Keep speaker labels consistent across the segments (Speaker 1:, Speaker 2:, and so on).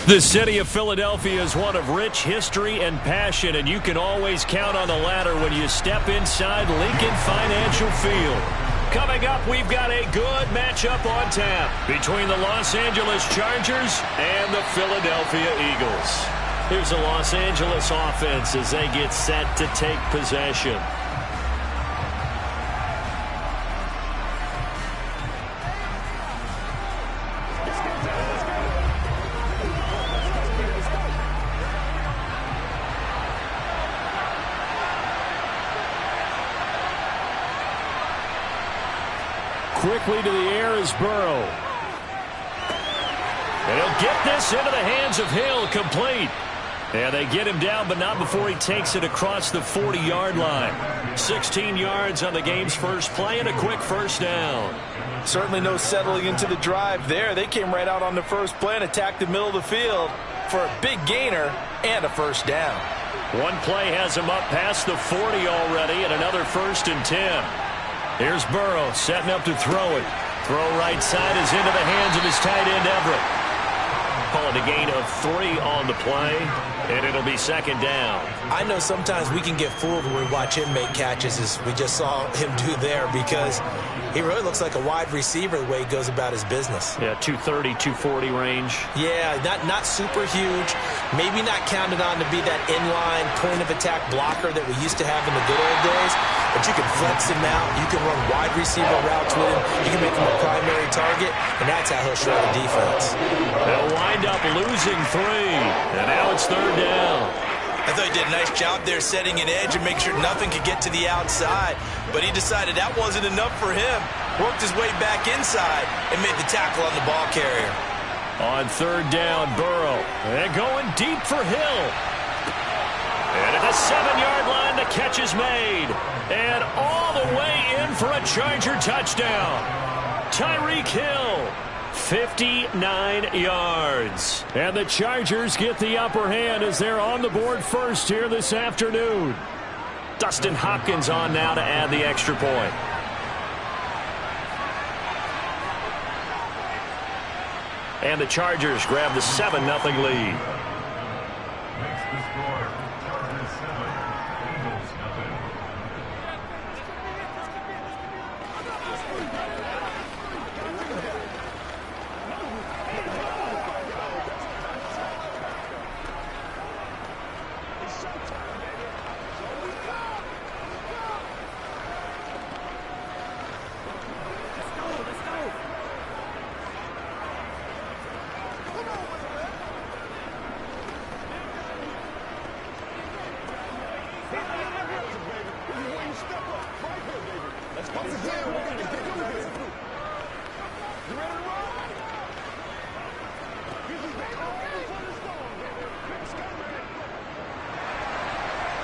Speaker 1: The city of Philadelphia is one of rich history and passion, and you can always count on the latter when you step inside Lincoln Financial Field. Coming up, we've got a good matchup on tap between the Los Angeles Chargers and the Philadelphia Eagles. Here's the Los Angeles offense as they get set to take possession. Quickly to the air is Burrow. And he'll get this into the hands of Hill, complete. And they get him down, but not before he takes it across the 40-yard line. 16 yards on the game's first play and a quick first down.
Speaker 2: Certainly no settling into the drive there. They came right out on the first play and attacked the middle of the field for a big gainer and a first down.
Speaker 1: One play has him up past the 40 already, and another 1st and 10. Here's Burrow setting up to throw it. Throw right side is into the hands of his tight end, Everett. Call it a gain of 3 on the play, and it'll be 2nd down.
Speaker 3: I know sometimes we can get fooled when we watch him make catches, as we just saw him do there, because he really looks like a wide receiver the way he goes about his business.
Speaker 1: Yeah, 230, 240 range.
Speaker 3: Yeah, not super huge. Maybe not counted on to be that inline point-of-attack blocker that we used to have in the good old days, but you can flex him out. You can run wide receiver routes with him. You can make him a primary target, and that's how he'll show the defense.
Speaker 1: They'll wind up losing 3, and now it's 3rd down.
Speaker 3: I thought he did a nice job there setting an edge and make sure nothing could get to the outside, but he decided that wasn't enough for him. Worked his way back inside and made the tackle on the ball carrier.
Speaker 1: On 3rd down, Burrow. And going deep for Hill. And at the 7-yard line, the catch is made. And all the way in for a Charger touchdown. Tyreek Hill, 59 yards. And the Chargers get the upper hand as they're on the board first here this afternoon. Dustin Hopkins on now to add the extra point. And the Chargers grab the 7-0 lead.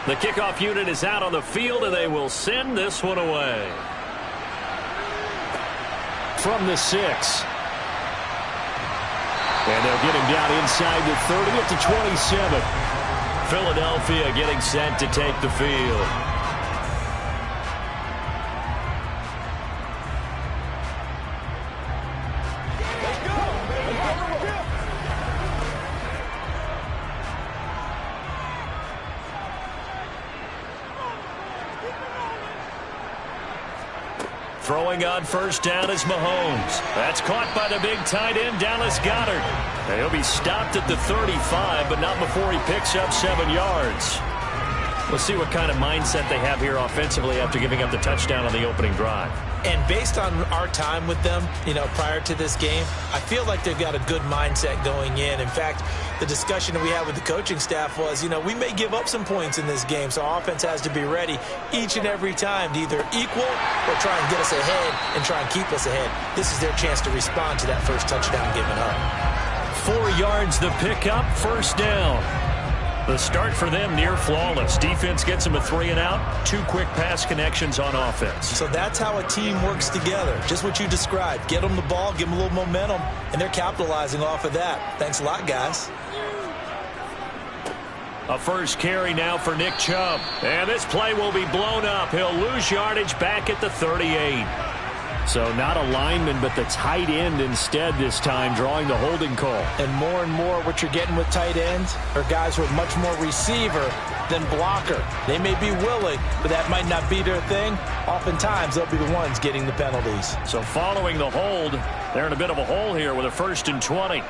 Speaker 1: The kickoff unit is out on the field, and they will send this one away. From the 6. And they'll get him down inside the 30 at the 27. Philadelphia getting set to take the field. Throwing on 1st down is Mahomes. That's caught by the big tight end, Dallas Goedert. And he'll be stopped at the 35, but not before he picks up 7 yards. We'll see what kind of mindset they have here offensively after giving up the touchdown on the opening drive.
Speaker 3: And based on our time with them, prior to this game, I feel like they've got a good mindset going in. In fact, the discussion that we had with the coaching staff was, we may give up some points in this game, so our offense has to be ready each and every time to either equal or try and get us ahead and try and keep us ahead. This is their chance to respond to that first touchdown given up.
Speaker 1: 4 yards the pickup, 1st down. The start for them near flawless. Defense gets them a 3-and-out. 2 quick pass connections on offense.
Speaker 3: So that's how a team works together. Just what you described. Get them the ball, give them a little momentum, and they're capitalizing off of that. Thanks a lot, guys.
Speaker 1: A first carry now for Nick Chubb. And this play will be blown up. He'll lose yardage back at the 38. So not a lineman, but the tight end instead this time, drawing the holding call.
Speaker 3: And more what you're getting with tight ends are guys who are much more receiver than blocker. They may be willing, but that might not be their thing. Oftentimes, they'll be the ones getting the penalties.
Speaker 1: So following the hold, they're in a bit of a hole here with a 1st and 20.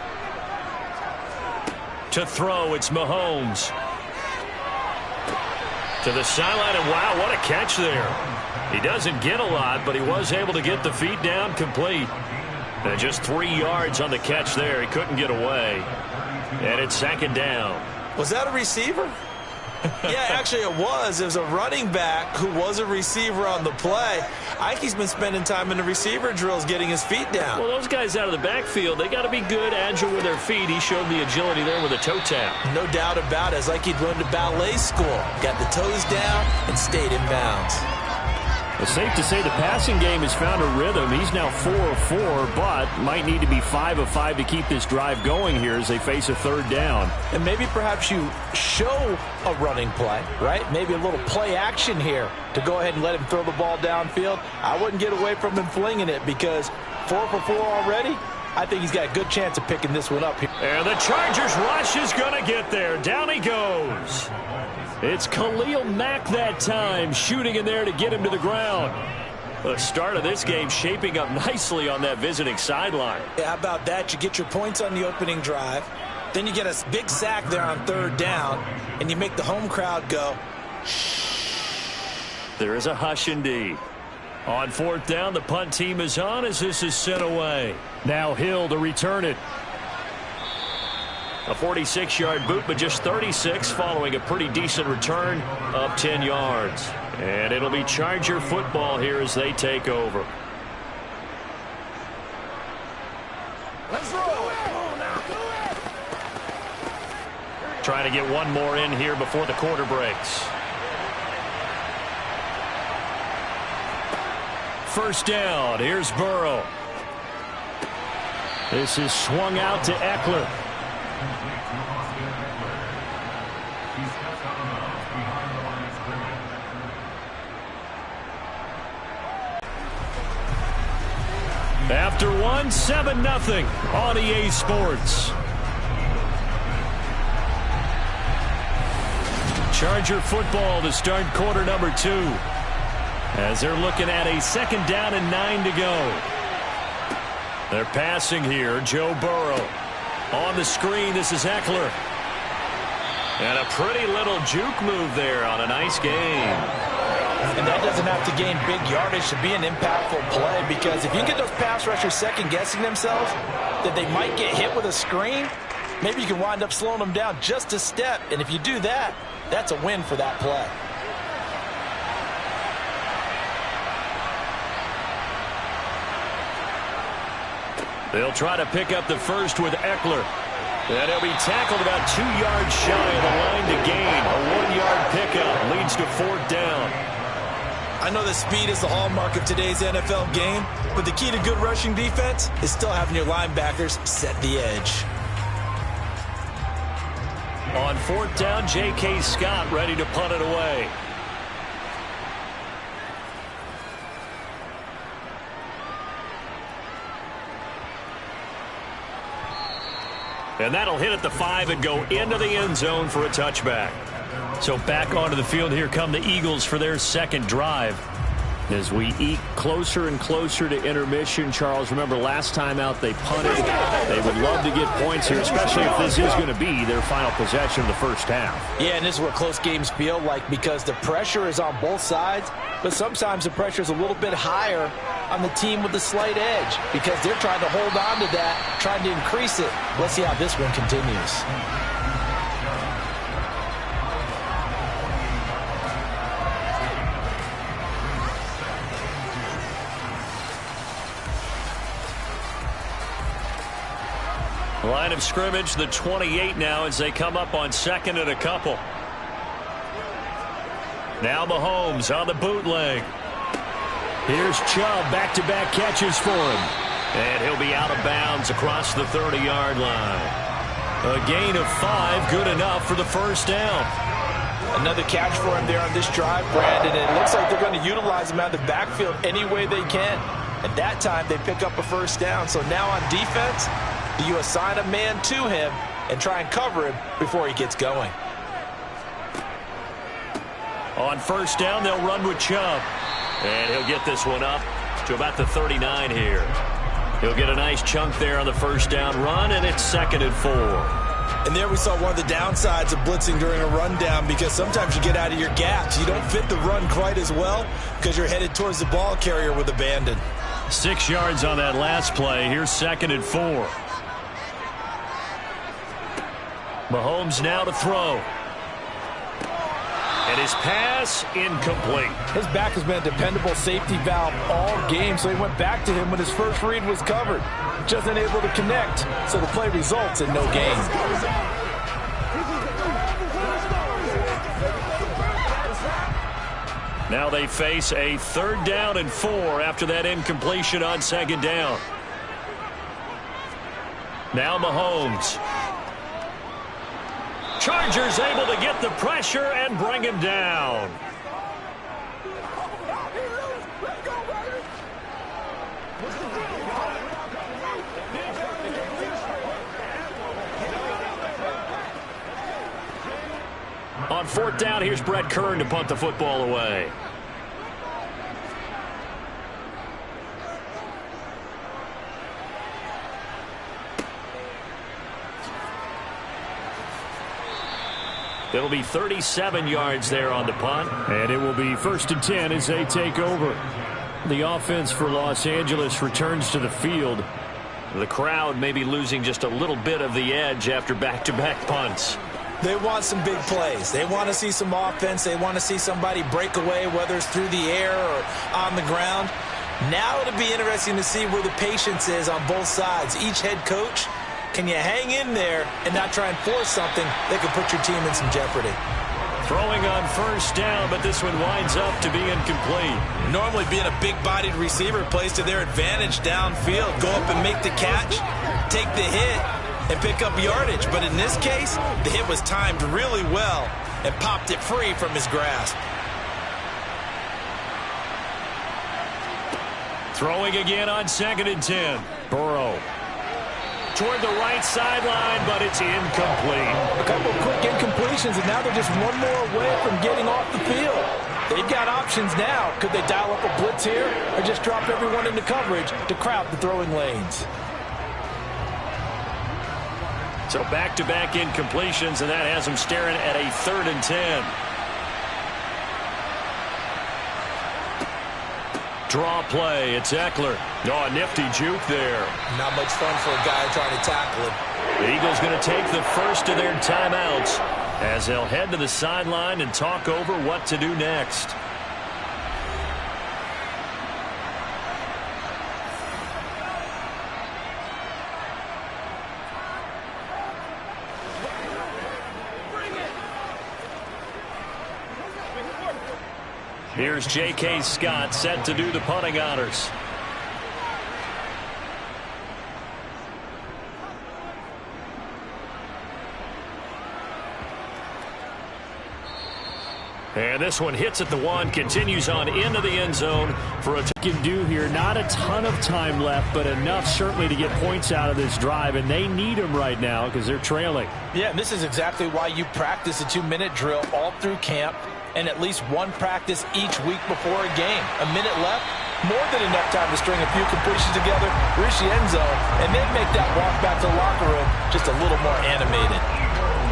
Speaker 1: To throw, it's Mahomes. To the sideline, and wow, what a catch there. He doesn't get a lot, but he was able to get the feet down complete. And just 3 yards on the catch there. He couldn't get away. And it's 2nd down.
Speaker 3: Was that a receiver? Yeah, actually it was. It was a running back who was a receiver on the play. Ike's been spending time in the receiver drills getting his feet down.
Speaker 1: Well, those guys out of the backfield, they got to be good, agile with their feet. He showed the agility there with a toe tap.
Speaker 3: No doubt about it. It's like he'd learned to ballet school. Got the toes down and stayed in bounds.
Speaker 1: It's safe to say the passing game has found a rhythm. He's now 4 of 4, but might need to be 5 of 5 to keep this drive going here as they face a 3rd down.
Speaker 3: And maybe perhaps you show a running play, right? Maybe a little play action here to go ahead and let him throw the ball downfield. I wouldn't get away from him flinging it because 4 for 4 already. I think he's got a good chance of picking this one up here.
Speaker 1: And the Chargers rush is going to get there. Down he goes. It's Khalil Mack that time, shooting in there to get him to the ground. The start of this game shaping up nicely on that visiting sideline.
Speaker 3: Yeah, how about that? You get your points on the opening drive. Then you get a big sack there on 3rd down, and you make the home crowd go, shh.
Speaker 1: There is a hush indeed. On 4th down, the punt team is on as this is sent away. Now Hill to return it. A 46-yard boot, but just 36 following a pretty decent return up 10 yards. And it'll be Charger football here as they take over.
Speaker 3: Let's roll it.
Speaker 1: Trying to get one more in here before the quarter breaks. 1st down. Here's Burrow. This is swung out to Eckler. After 1, 7-0 on EA Sports. Charger football to start quarter number 2. As they're looking at a 2nd down and 9 to go. They're passing here. Joe Burrow. On the screen, this is Eckler. And a pretty little juke move there on a nice game.
Speaker 3: And that doesn't have to gain big yardage to be an impactful play, because if you can get those pass rushers second-guessing themselves that they might get hit with a screen, maybe you can wind up slowing them down just a step. And if you do that, that's a win for that play.
Speaker 1: They'll try to pick up the first with Eckler. And he'll be tackled about 2 yards shy of the line to gain. A 1-yard pickup leads to 4th down.
Speaker 3: I know that speed is the hallmark of today's NFL game, but the key to good rushing defense is still having your linebackers set the edge.
Speaker 1: On 4th down, J.K. Scott ready to punt it away. And that'll hit at the 5 and go into the end zone for a touchback. So back onto the field, here come the Eagles for their 2nd drive. As we eke closer and closer to intermission, Charles, remember last time out they punted. They would love to get points here, especially if this is going to be their final possession of the 1st half.
Speaker 3: Yeah, and this is what close games feel like, because the pressure is on both sides, but sometimes the pressure is a little bit higher on the team with the slight edge because they're trying to hold on to that, trying to increase it. Let's see how this one continues.
Speaker 1: Line of scrimmage, the 28 now as they come up on 2nd and a couple. Now Mahomes on the bootleg. Here's Chubb, back-to-back catches for him. And he'll be out of bounds across the 30-yard line. A gain of 5, good enough for the 1st down.
Speaker 3: Another catch for him there on this drive, Brandon. And it looks like they're going to utilize him out of the backfield any way they can. And that time they pick up a first down. So now on defense, do you assign a man to him and try and cover him before he gets going?
Speaker 1: On first down, they'll run with Chubb. And he'll get this one up to about the 39 here. He'll get a nice chunk there on the first down run, and it's 2nd and 4.
Speaker 3: And there we saw one of the downsides of blitzing during a rundown, because sometimes you get out of your gaps. You don't fit the run quite as well because you're headed towards the ball carrier with abandon.
Speaker 1: 6 yards on that last play. Here's 2nd and 4. Mahomes now to throw. And his pass incomplete.
Speaker 2: His back has been a dependable safety valve all game, so he went back to him when his first read was covered. Just unable to connect, so the play results in no gain.
Speaker 1: Now they face a 3rd down and 4 after that incompletion on 2nd down. Now Mahomes. Chargers able to get the pressure and bring him down. On 4th down, here's Brett Kern to punt the football away. It'll be 37 yards there on the punt. And it will be 1st and 10 as they take over. The offense for Los Angeles returns to the field. The crowd may be losing just a little bit of the edge after back-to-back punts.
Speaker 3: They want some big plays. They want to see some offense. They want to see somebody break away, whether it's through the air or on the ground. Now it'll be interesting to see where the patience is on both sides. Each head coach, can you hang in there and not try and force something that could put your team in some jeopardy?
Speaker 1: Throwing on 1st down, but this one winds up to be incomplete.
Speaker 3: Normally being a big-bodied receiver plays to their advantage downfield. Go up and make the catch, take the hit, and pick up yardage. But in this case, the hit was timed really well and popped it free from his grasp.
Speaker 1: Throwing again on 2nd and 10. Burrow. Toward the right sideline, but it's incomplete.
Speaker 2: A couple of quick incompletions, and now they're just one more away from getting off the field. They've got options now. Could they dial up a blitz here or just drop everyone into coverage to crowd the throwing lanes?
Speaker 1: So back-to-back incompletions, and that has them staring at a 3rd and 10. Draw play. It's Eckler. Oh, a nifty juke there.
Speaker 3: Not much fun for a guy trying to tackle him.
Speaker 1: The Eagles going to take the first of their timeouts as they'll head to the sideline and talk over what to do next. Here's J.K. Scott set to do the punting honors. And this one hits at the 1, continues on into the end zone for a
Speaker 4: can do here. Not a ton of time left, but enough certainly to get points out of this drive, and they need them right now because they're trailing.
Speaker 2: Yeah, and this is exactly why you practice a 2-minute drill all through camp and at least one practice each week before a game. A minute left, more than enough time to string a few completions together, reach the end zone, and then make that walk back to the locker room just a little more animated.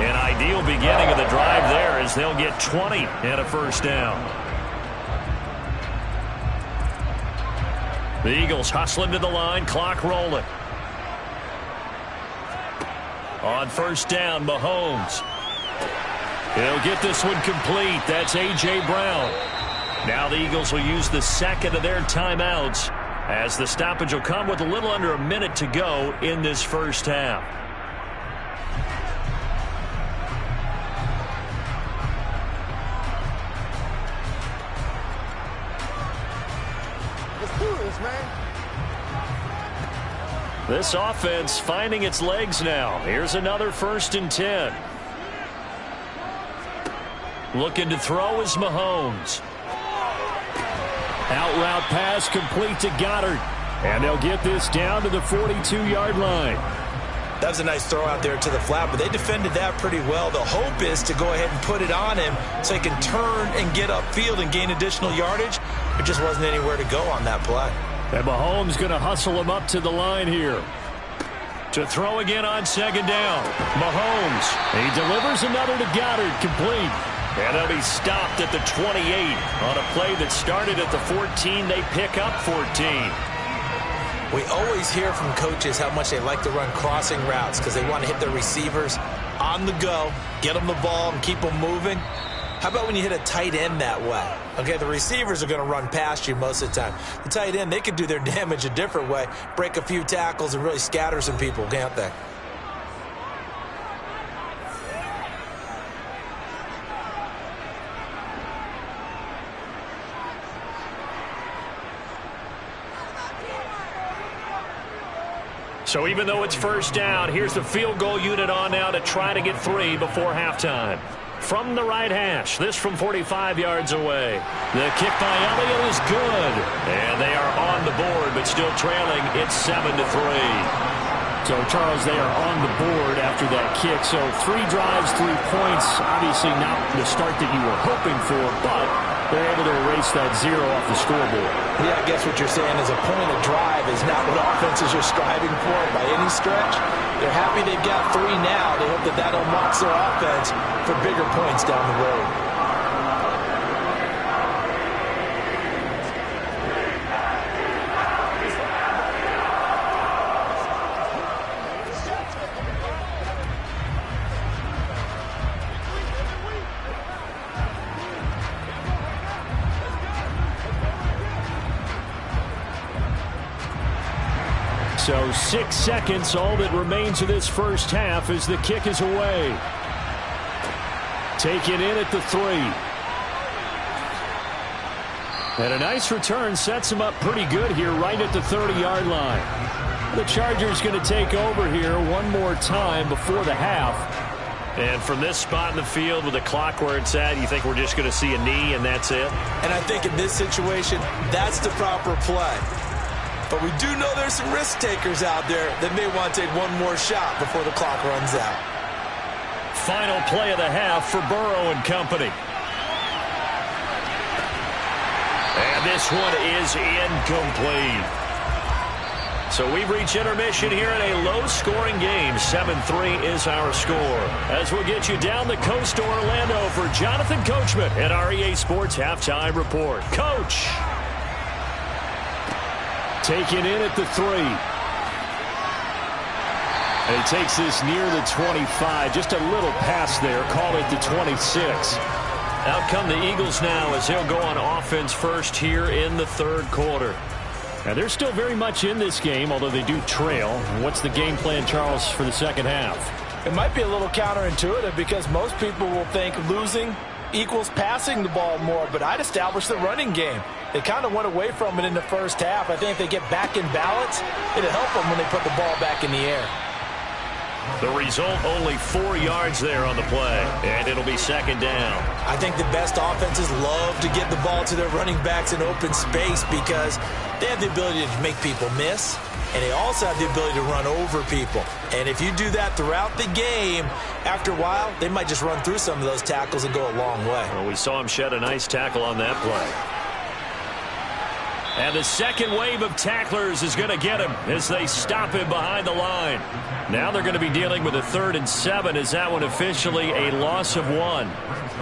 Speaker 1: An ideal beginning of the drive there as they'll get 20 and a first down. The Eagles hustling to the line, clock rolling. On first down, Mahomes. He'll get this one complete. That's A.J. Brown. Now the Eagles will use the second of their timeouts as the stoppage will come with a little under a minute to go in this first half.
Speaker 5: Let's do this, man.
Speaker 1: This offense finding its legs now. Here's another 1st and 10. Looking to throw is Mahomes. Out route pass complete to Goddard.
Speaker 4: And they'll get this down to the 42-yard line.
Speaker 3: That was a nice throw out there to the flat, but they defended that pretty well. The hope is to go ahead and put it on him so he can turn and get upfield and gain additional yardage. There just wasn't anywhere to go on that play.
Speaker 4: And Mahomes going to hustle him up to the line here. To throw again on second down. Mahomes. He delivers another to Goddard, complete. And they'll be stopped at the 28 on a play that started at the 14. They pick up 14.
Speaker 3: We always hear from coaches how much they like to run crossing routes because they want to hit their receivers on the go, get them the ball, and keep them moving. How about when you hit a tight end that way? Okay, the receivers are going to run past you most of the time. The tight end, they can do their damage a different way, break a few tackles, and really scatter some people, can't they?
Speaker 1: So even though it's first down, here's the field goal unit on now to try to get 3 before halftime. From the right hash, this from 45 yards away. The kick by Elliott is good. And they are on the board, but still trailing. It's 7-3.
Speaker 4: So, Charles, they are on the board after that kick. So 3 drives, 3 points. Obviously not the start that you were hoping for, but they're able to erase that 0 off the scoreboard.
Speaker 3: Yeah, I guess what you're saying is a point of drive is not what offenses are striving for by any stretch. They're happy they've got 3 now. They hope that that unlocks their offense for bigger points down the road.
Speaker 4: So 6 seconds, all that remains of this first half as the kick is away. Taken in at the 3. And a nice return sets him up pretty good here right at the 30-yard line. The Chargers going to take over here one more time before the half.
Speaker 1: And from this spot in the field with the clock where it's at, you think we're just going to see a knee and that's it?
Speaker 3: And I think in this situation, that's the proper play. But we do know there's some risk takers out there that may want to take one more shot before the clock runs out.
Speaker 1: Final play of the half for Burrow and company. And this one is incomplete. So we've reached intermission here in a low-scoring game. 7-3 is our score. As we'll get you down the coast to Orlando for Jonathan Coachman at our EA Sports Halftime Report. Coach!
Speaker 4: Taken in at the 3. And he takes this near the 25. Just a little pass there. Call it the 26.
Speaker 1: Out come the Eagles now as they'll go on offense first here in the third quarter.
Speaker 4: And they're still very much in this game, although they do trail. What's the game plan, Charles, for the second half?
Speaker 3: It might be a little counterintuitive because most people will think losing equals passing the ball more, but I'd establish the running game. They kind of went away from it in the first half. I think if they get back in balance, it'll help them when they put the ball back in the air.
Speaker 1: The result, only 4 yards there on the play, and it'll be second down.
Speaker 3: I think the best offenses love to get the ball to their running backs in open space because they have the ability to make people miss, and they also have the ability to run over people. And if you do that throughout the game, after a while, they might just run through some of those tackles and go a long way.
Speaker 1: Well, we saw him shed a nice tackle on that play. And the second wave of tacklers is going to get him as they stop him behind the line. Now they're going to be dealing with a 3rd and 7 as that one officially a loss of 1.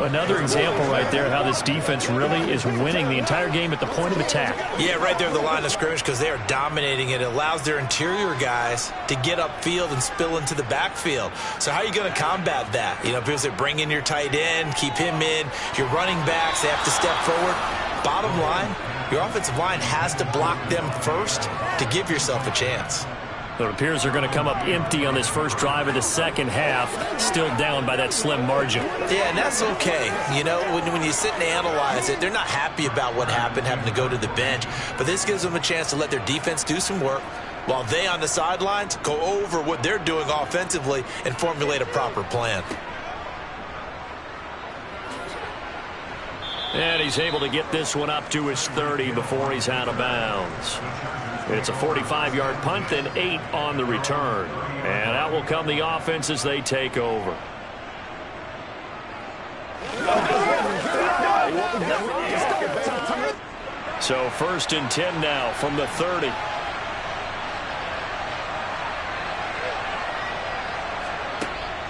Speaker 4: Another example right there how this defense really is winning the entire game at the point of attack.
Speaker 3: Yeah, right there at the line of scrimmage because they are dominating it. It allows their interior guys to get upfield and spill into the backfield. So how are you going to combat that? You know, people say bring in your tight end, keep him in. Your running backs, they have to step forward. Bottom line, your offensive line has to block them first to give yourself a chance.
Speaker 4: It appears they're going to come up empty on this first drive of the second half, still down by that slim margin.
Speaker 3: Yeah, and that's okay. You know, when you sit and analyze it, they're not happy about what happened, having to go to the bench. But this gives them a chance to let their defense do some work while they on the sidelines go over what they're doing offensively and formulate a proper plan.
Speaker 1: And he's able to get this one up to his 30 before he's out of bounds. It's a 45-yard punt, then 8 on the return. And out will come the offense as they take over. So 1st and 10 now from the 30.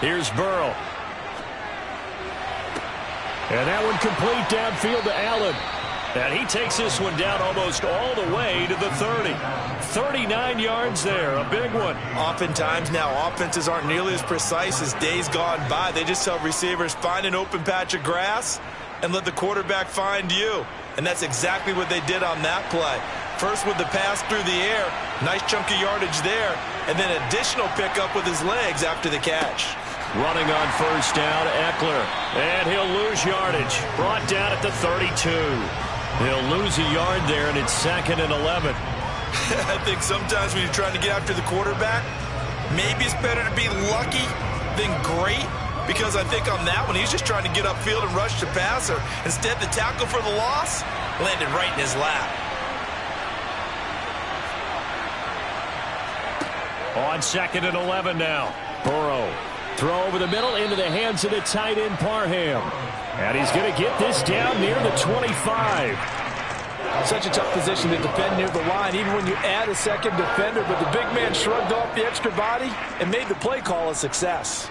Speaker 1: Here's Burrow. And that one complete downfield to Allen. And he takes this one down almost all the way to the 30. 39 yards there, a big one.
Speaker 3: Oftentimes now, offenses aren't nearly as precise as days gone by. They just tell receivers, find an open patch of grass and let the quarterback find you. And that's exactly what they did on that play. First with the pass through the air, nice chunk of yardage there, and then additional pickup with his legs after the catch.
Speaker 1: Running on 1st down, Eckler. And he'll lose yardage. Brought down at the 32. He'll lose a yard there, and it's 2nd and 11.
Speaker 3: I think sometimes when you're trying to get after the quarterback, maybe it's better to be lucky than great. Because I think on that one, he's just trying to get upfield and rush the passer. Instead, the tackle for the loss landed right in his lap.
Speaker 1: On 2nd and 11 now. Burrow. Throw over the middle into the hands of the tight end, Parham. And he's going to get this down near the 25.
Speaker 2: Such a tough position to defend near the line, even when you add a second defender. But the big man shrugged off the extra body and made the play call a success.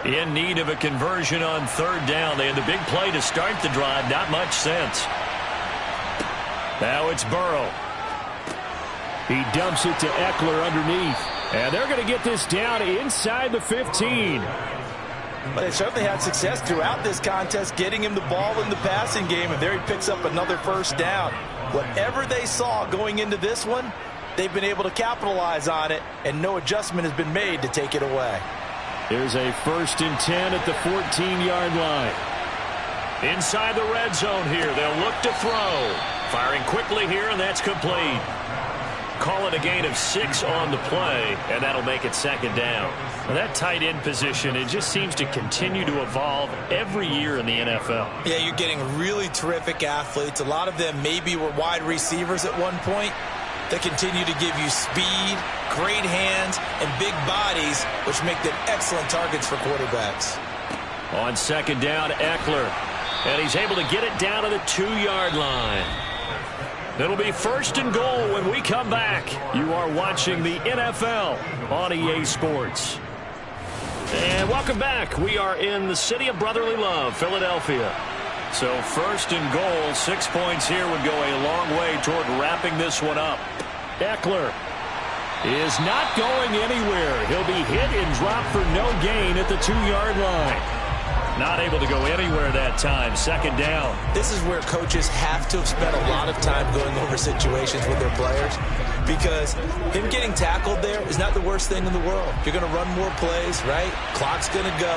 Speaker 1: In need of a conversion on 3rd down. They had the big play to start the drive. Not much sense. Now it's Burrow. He dumps it to Eckler underneath. And they're going to get this down inside the 15.
Speaker 3: But they certainly had success throughout this contest, getting him the ball in the passing game, and there he picks up another 1st down. Whatever they saw going into this one, they've been able to capitalize on it, and no adjustment has been made to take it away.
Speaker 1: Here's a 1st and 10 at the 14-yard line. Inside the red zone here, they'll look to throw. Firing quickly here, and that's complete. Call it a gain of 6 on the play, and that'll make it 2nd down. Now that tight end position, it just seems to continue to evolve every year in the NFL.
Speaker 3: Yeah, you're getting really terrific athletes. A lot of them maybe were wide receivers at one point. They continue to give you speed, great hands, and big bodies, which make them excellent targets for quarterbacks.
Speaker 1: On 2nd down, Eckler. And he's able to get it down to the 2-yard line. It'll be 1st and goal when we come back. You are watching the NFL on EA Sports. And welcome back. We are in the city of brotherly love, Philadelphia. So 1st and goal, 6 points here would go a long way toward wrapping this one up. Eckler is not going anywhere. He'll be hit and dropped for no gain at the 2-yard line. Not able to go anywhere that time. 2nd down.
Speaker 3: This is where coaches have to have spent a lot of time going over situations with their players, because him getting tackled there is not the worst thing in the world. You're going to run more plays, right? Clock's going to go.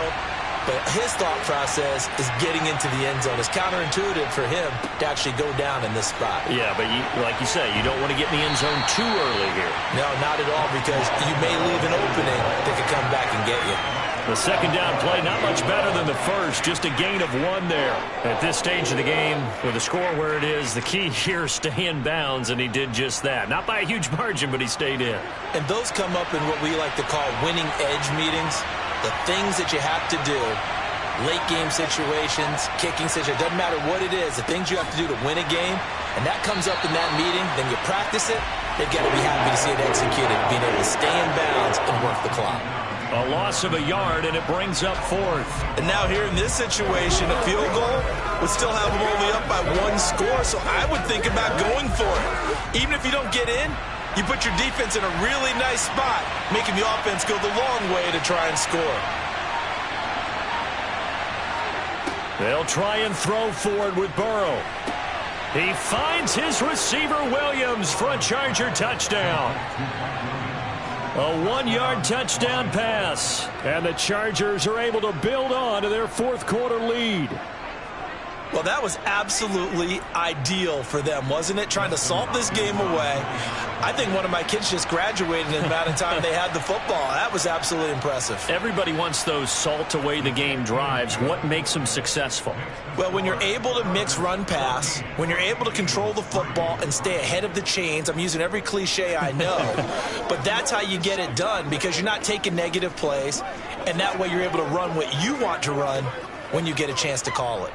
Speaker 3: But his thought process is getting into the end zone. It's counterintuitive for him to actually go down in this spot.
Speaker 1: Yeah, but like you say, you don't want to get in the end zone too early here.
Speaker 3: No, not at all, because you may leave an opening that could come back and get you.
Speaker 1: The 2nd down play, not much better than the first. Just a gain of 1 there. At this stage of the game, with the score where it is, the key here is stay in bounds, and he did just that. Not by a huge margin, but he stayed in.
Speaker 3: And those come up in what we like to call winning edge meetings. The things that you have to do, late game situations, kicking situations, doesn't matter what it is, the things you have to do to win a game, and that comes up in that meeting, then you practice it, they've got to be happy to see it executed, being able to stay in bounds and work the clock.
Speaker 1: A loss of a yard, and it brings up 4th.
Speaker 3: And now here in this situation, a field goal would still have them only up by 1 score, so I would think about going for it. Even if you don't get in, you put your defense in a really nice spot, making the offense go the long way to try and score.
Speaker 1: They'll try and throw forward with Burrow. He finds his receiver, Williams, for a Charger touchdown. A 1-yard touchdown pass. And the Chargers are able to build on to their 4th quarter lead.
Speaker 3: Well, that was absolutely ideal for them, wasn't it? Trying to salt this game away. I think one of my kids just graduated in the amount of time they had the football. That was absolutely impressive.
Speaker 1: Everybody wants those salt away the game drives. What makes them successful?
Speaker 3: Well, when you're able to mix run pass, when you're able to control the football and stay ahead of the chains, I'm using every cliche I know, but that's how you get it done because you're not taking negative plays, and that way you're able to run what you want to run when you get a chance to call it.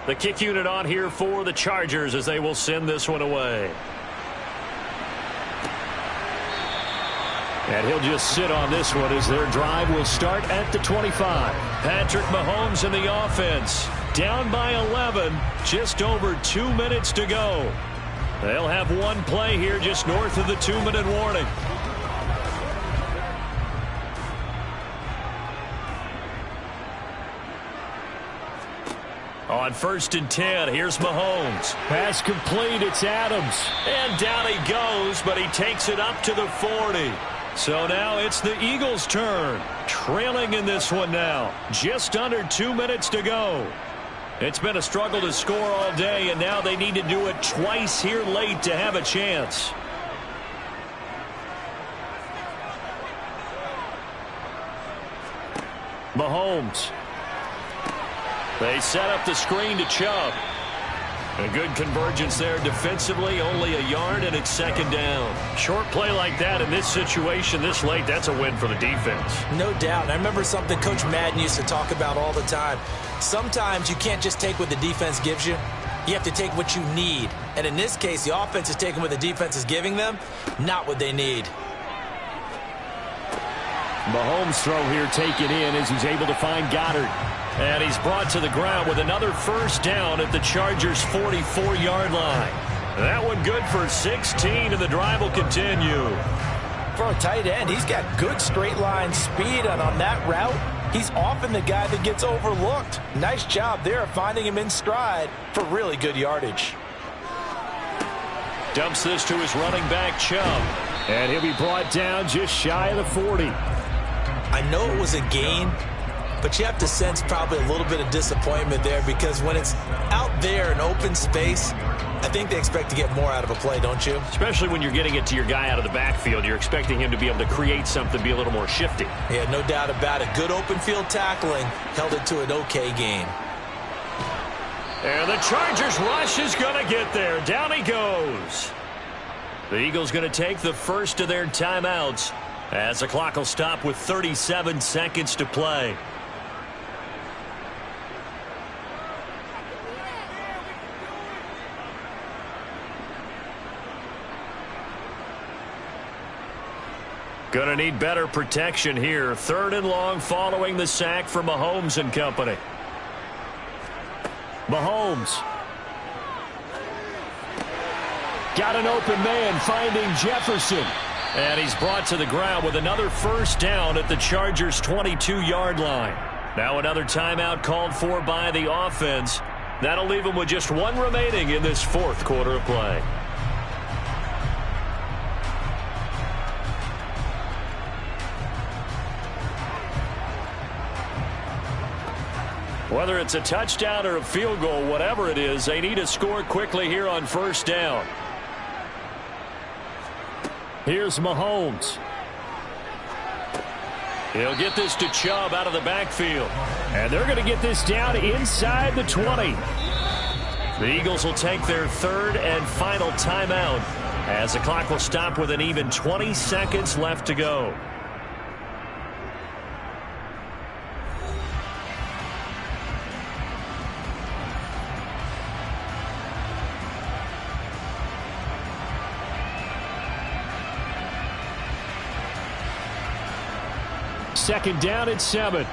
Speaker 1: The kick unit on here for the Chargers as they will send this one away. And he'll just sit on this one as their drive will start at the 25. Patrick Mahomes in the offense. Down by 11. Just over 2 minutes to go. They'll have one play here just north of the 2-minute warning. On 1st and 10, here's Mahomes.
Speaker 4: Pass complete, it's Adams.
Speaker 1: And down he goes, but he takes it up to the 40. So now it's the Eagles' turn. Trailing in this one now. Just under 2 minutes to go. It's been a struggle to score all day, and now they need to do it twice here late to have a chance. Mahomes. They set up the screen to Chubb. A good convergence there defensively, only a yard, and it's 2nd down. Short play like that in this situation this late, that's a win for the defense.
Speaker 3: No doubt. And I remember something Coach Madden used to talk about all the time. Sometimes you can't just take what the defense gives you. You have to take what you need. And in this case, the offense is taking what the defense is giving them, not what they need.
Speaker 4: Mahomes' throw here taken in as he's able to find Goddard.
Speaker 1: And he's brought to the ground with another 1st down at the Chargers' 44-yard line. That one good for 16, and the drive will continue.
Speaker 3: For a tight end, he's got good straight line speed, and on that route, he's often the guy that gets overlooked. Nice job there of finding him in stride for really good yardage.
Speaker 1: Dumps this to his running back, Chubb.
Speaker 4: And he'll be brought down just shy of the 40.
Speaker 3: I know it was a gain, but you have to sense probably a little bit of disappointment there because when it's out there in open space, I think they expect to get more out of a play, don't you?
Speaker 1: Especially when you're getting it to your guy out of the backfield. You're expecting him to be able to create something, be a little more shifty.
Speaker 3: Yeah, no doubt about it. Good open field tackling held it to an okay gain.
Speaker 1: And the Chargers rush is going to get there. Down he goes. The Eagles going to take the first of their timeouts as the clock will stop with 37 seconds to play. Going to need better protection here. 3rd and long following the sack from Mahomes and company.
Speaker 4: Mahomes. Got an open man finding Jefferson.
Speaker 1: And he's brought to the ground with another 1st down at the Chargers' 22-yard line. Now another timeout called for by the offense. That'll leave them with just one remaining in this 4th quarter of play. Whether it's a touchdown or a field goal, whatever it is, they need to score quickly here on 1st down.
Speaker 4: Here's Mahomes.
Speaker 1: He'll get this to Chubb out of the backfield.
Speaker 4: And they're going to get this down inside the 20.
Speaker 1: The Eagles will take their 3rd and final timeout as the clock will stop with an even 20 seconds left to go.
Speaker 4: Second down at 7.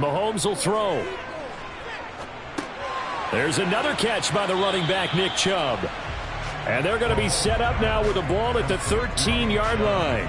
Speaker 4: Mahomes will throw. There's another catch by the running back, Nick Chubb. And they're going to be set up now with the ball at the 13-yard line.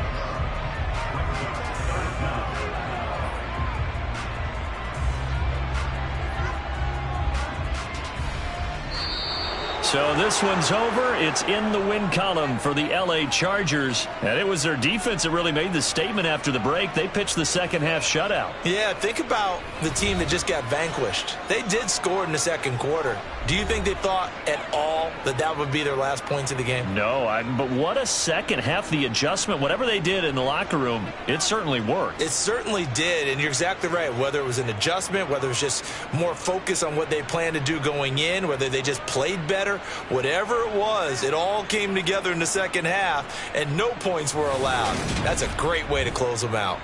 Speaker 4: So this one's over. It's in the win column for the L.A. Chargers. And it was their defense that really made the statement after the break. They pitched the second half shutout.
Speaker 3: Yeah, think about the team that just got vanquished. They did score in the second quarter. Do you think they thought at all that that would be their last points of the game?
Speaker 1: No, but what a second half. The adjustment, whatever they did in the locker room, it certainly worked.
Speaker 3: It certainly did, and you're exactly right. Whether it was an adjustment, whether it was just more focus on what they planned to do going in, whether they just played better, whatever it was, it all came together in the second half, and no points were allowed. That's a great way to close them out.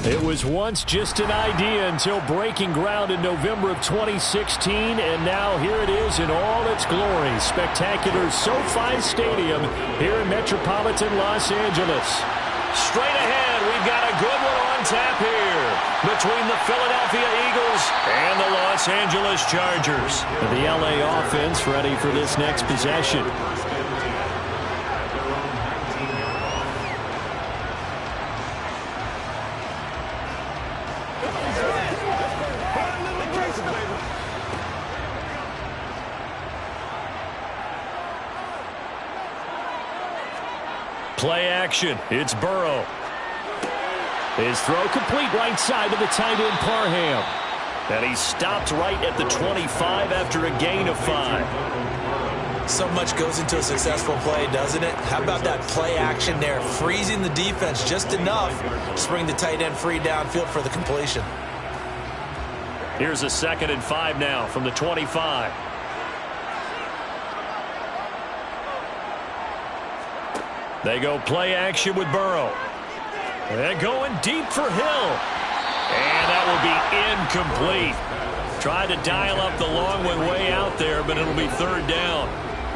Speaker 4: It was once just an idea until breaking ground in November of 2016, and now here it is in all its glory. Spectacular SoFi Stadium here in metropolitan Los Angeles.
Speaker 1: Straight ahead, we've got a good one on tap here between the Philadelphia Eagles and the Los Angeles Chargers.
Speaker 4: The LA offense ready for this next possession.
Speaker 1: Play action. It's Burrow.
Speaker 4: His throw complete right side to the tight end Parham.
Speaker 1: And he stopped right at the 25 after a gain of 5.
Speaker 3: So much goes into a successful play, doesn't it? How about that play action there? Freezing the defense just enough to bring the tight end free downfield for the completion.
Speaker 1: Here's a 2nd and 5 now from the 25. They go play action with Burrow. They're going deep for Hill. And that will be incomplete. Tried to dial up the long one way out there, but it'll be 3rd down.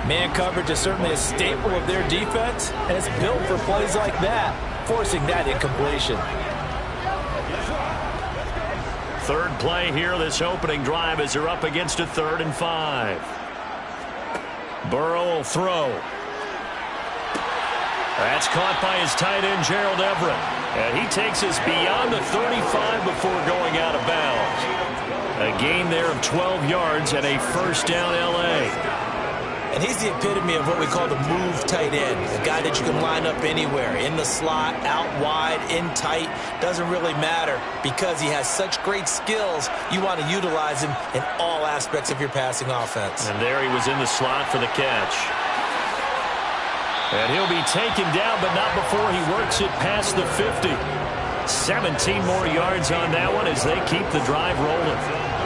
Speaker 2: Man coverage is certainly a staple of their defense, and it's built for plays like that, forcing that incompletion.
Speaker 4: Third play here, this opening drive, as they're up against a 3rd and 5. Burrow will throw. That's caught by his tight end, Gerald Everett. And he takes us beyond the 35 before going out of bounds. A gain there of 12 yards and a first down L.A.
Speaker 3: And he's the epitome of what we call the move tight end. A guy that you can line up anywhere. In the slot, out wide, in tight. Doesn't really matter because he has such great skills. You want to utilize him in all aspects of your passing offense.
Speaker 4: And there he was in the slot for the catch. And he'll be taken down, but not before he works it past the 50. 17 more yards on that one as they keep the drive rolling.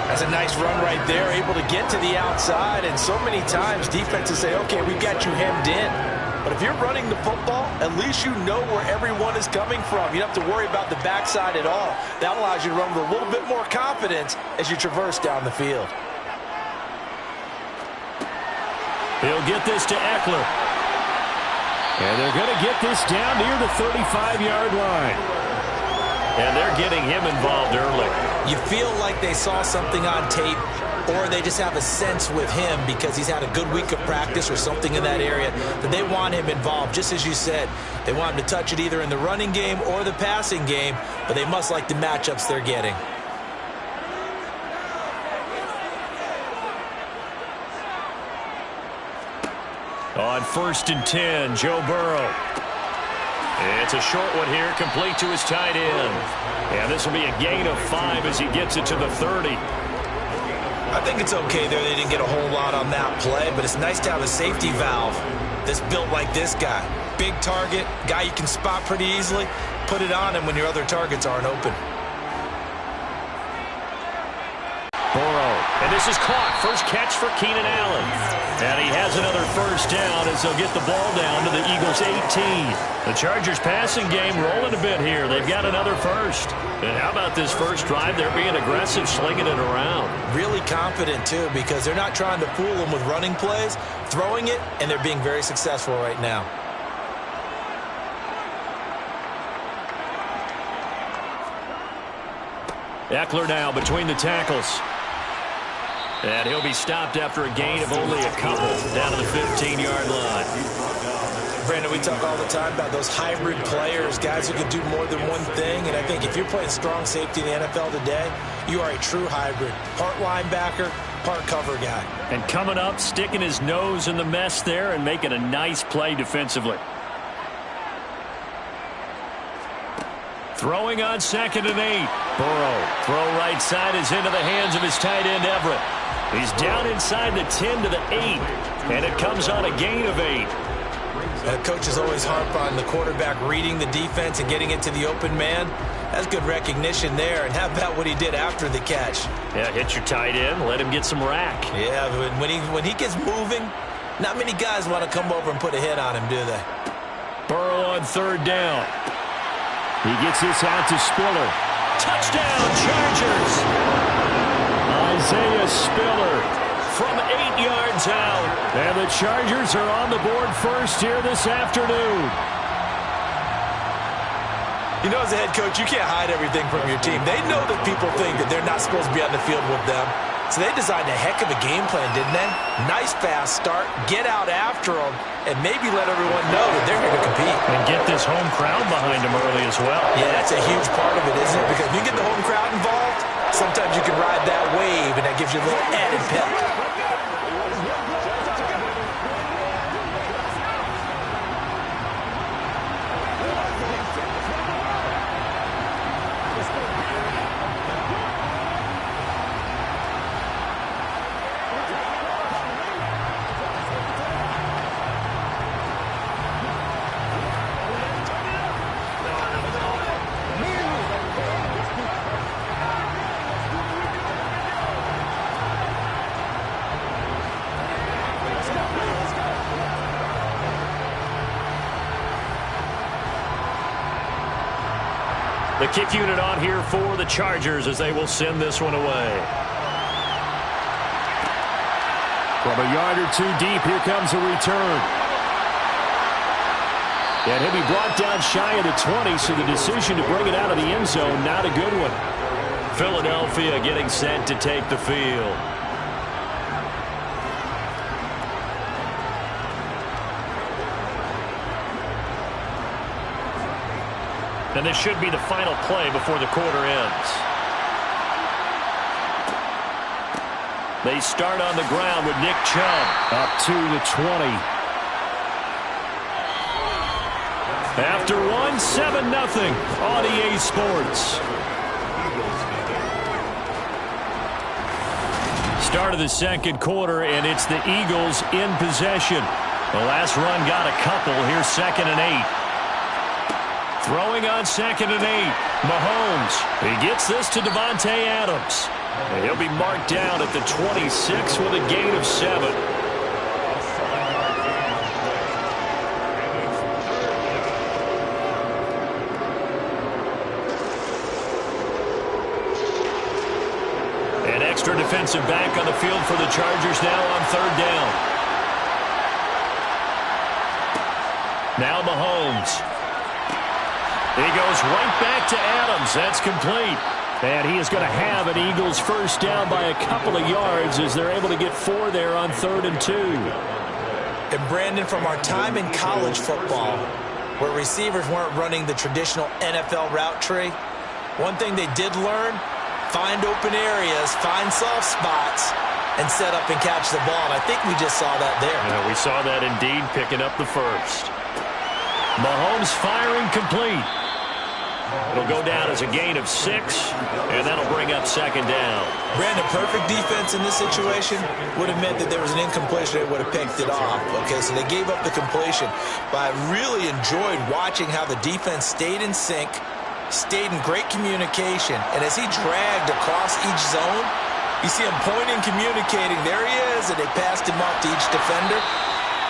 Speaker 3: That's a nice run right there, able to get to the outside. And so many times defenses say, okay, we've got you hemmed in. But if you're running the football, at least you know where everyone is coming from. You don't have to worry about the backside at all. That allows you to run with a little bit more confidence as you traverse down the field.
Speaker 4: He'll get this to Eckler. And they're going to get this down near the 35-yard line. And they're getting him involved early.
Speaker 3: You feel like they saw something on tape, or they just have a sense with him because he's had a good week of practice or something in that area that they want him involved. Just as you said, they want him to touch it either in the running game or the passing game, but they must like the matchups they're getting.
Speaker 4: On 1st and 10, Joe Burrow. It's a short one here, complete to his tight end. And this will be a gain of 5 as he gets it to the 30.
Speaker 3: I think it's okay there. They didn't get a whole lot on that play, but it's nice to have a safety valve that's built like this guy. Big target, guy you can spot pretty easily. Put it on him when your other targets aren't open.
Speaker 4: Burrow, and this is caught. First catch for Keenan Allen. And he has another first down as they'll get the ball down to the Eagles' 18. The Chargers passing game rolling a bit here. They've got another first. And how about this first drive? They're being aggressive, slinging it around.
Speaker 3: Really confident, too, because they're not trying to fool them with running plays, throwing it, and they're being very successful right now.
Speaker 4: Eckler now between the tackles. And he'll be stopped after a gain of only a couple down to the 15-yard line.
Speaker 3: Brandon, we talk all the time about those hybrid players, guys who can do more than one thing. And I think if you're playing strong safety in the NFL today, you are a true hybrid. Part linebacker, part cover guy.
Speaker 4: And coming up, sticking his nose in the mess there and making a nice play defensively. Throwing on 2nd and 8. Burrow, throw right side is into the hands of his tight end, Everett. He's down inside the 10 to the 8, and it comes on a gain of 8.
Speaker 3: Coaches always harp on the quarterback reading the defense and getting it to the open man. That's good recognition there. And how about what he did after the catch?
Speaker 4: Yeah, hit your tight end, let him get some rack.
Speaker 3: Yeah, when he gets moving, not many guys want to come over and put a hit on him, do they?
Speaker 4: Burrow on 3rd down. He gets this out to Spiller. Touchdown, Chargers! Isaiah Spiller from 8 yards out. And the Chargers are on the board first here this afternoon.
Speaker 3: You know, as a head coach, you can't hide everything from your team. They know that people think that they're not supposed to be on the field with them. So they designed a heck of a game plan, didn't they? Nice fast start, get out after them, and maybe let everyone know that they're here to compete.
Speaker 4: And get this home crowd behind them early as well.
Speaker 3: Yeah, that's a huge part of it, isn't it? Because if you get the home crowd involved, sometimes you can ride that wave, and that gives you a little added pep.
Speaker 4: The kick unit on here for the Chargers as they will send this one away. From a yard or two deep, here comes a return. And he'll be brought down shy of the 20, so the decision to bring it out of the end zone, not a good one.
Speaker 1: Philadelphia getting set to take the field. And this should be the final play before the quarter ends. They start on the ground with Nick Chubb.
Speaker 4: Up to the 20.
Speaker 1: After one, 7-0 on EA Sports. Start of the second quarter, and it's the Eagles in possession. The last run got a couple. Here's 2nd and 8. Throwing on 2nd and 8. Mahomes. He gets this to Davante Adams. And he'll be marked down at the 26 with a gain of 7. An extra defensive back on the field for the Chargers now on 3rd down. Now Mahomes. He goes right back to Adams. That's complete.
Speaker 4: And he is going to have an Eagles first down by a couple of yards as they're able to get 4 there on 3rd and 2.
Speaker 3: And Brandon, from our time in college football, where receivers weren't running the traditional NFL route tree, one thing they did learn, find open areas, find soft spots, and set up and catch the ball. And I think we just saw that there.
Speaker 1: Yeah, we saw that indeed, picking up the first. Mahomes firing complete. It'll go down as a gain of 6, and that'll bring up 2nd down.
Speaker 3: Brandon, perfect defense in this situation would have meant that there was an incompletion. They would have picked it off. Okay, so they gave up the completion. But I really enjoyed watching how the defense stayed in sync, stayed in great communication, and as he dragged across each zone, you see him pointing, communicating. There he is, and they passed him off to each defender.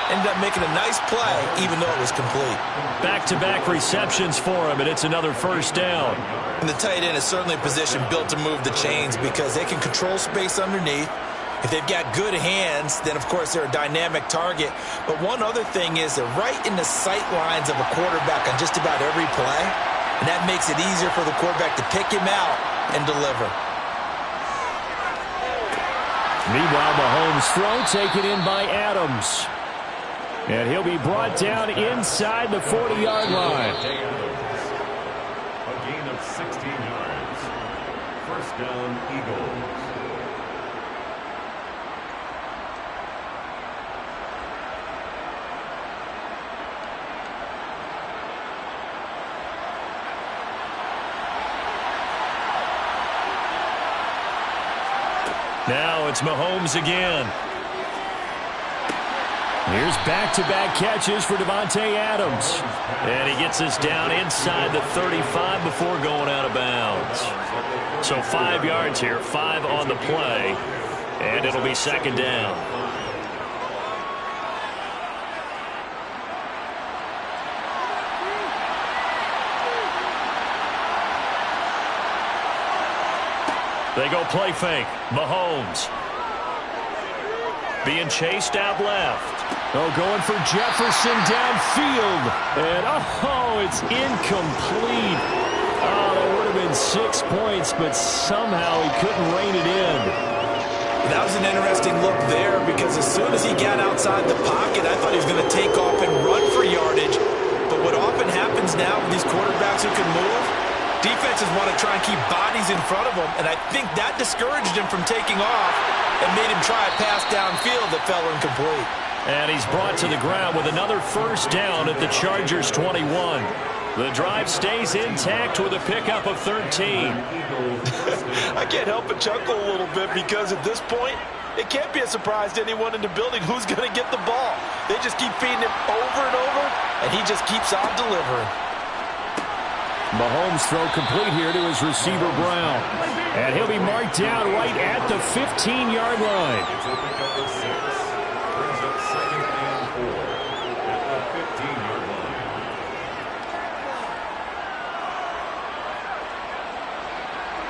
Speaker 3: Ended up making a nice play, even though it was complete.
Speaker 1: Back-to-back receptions for him, and it's another first down.
Speaker 3: And the tight end is certainly a position built to move the chains because they can control space underneath. If they've got good hands, then, of course, they're a dynamic target. But one other thing is they're right in the sight lines of a quarterback on just about every play, and that makes it easier for the quarterback to pick him out and deliver.
Speaker 4: Meanwhile, Mahomes' throw taken in by Adams. And he'll be brought down inside the 40-yard line.
Speaker 5: A gain of 16 yards. First down, Eagles.
Speaker 1: Now it's Mahomes again.
Speaker 4: Here's back-to-back catches for Davante Adams.
Speaker 1: And he gets us down inside the 35 before going out of bounds. So 5 yards here, 5 on the play, and it'll be 2nd down. They go play fake. Mahomes. Being chased out left.
Speaker 4: Oh, going for Jefferson downfield. And, oh, it's incomplete. Oh, that would have been 6 points, but somehow he couldn't rein it in.
Speaker 3: That was an interesting look there because as soon as he got outside the pocket, I thought he was going to take off and run for yardage. But what often happens now with these quarterbacks who can move, defenses want to try and keep bodies in front of them, and I think that discouraged him from taking off and made him try a pass downfield that fell incomplete.
Speaker 1: And he's brought to the ground with another first down at the Chargers 21. The drive stays intact with a pickup of 13.
Speaker 3: I can't help but chuckle a little bit because at this point, it can't be a surprise to anyone in the building who's going to get the ball. They just keep feeding him over and over, and he just keeps on delivering.
Speaker 4: Mahomes throw complete here to his receiver Brown. And he'll be marked down right at the 15-yard line.
Speaker 5: Brings up 2nd and 4 at the 15-yard line.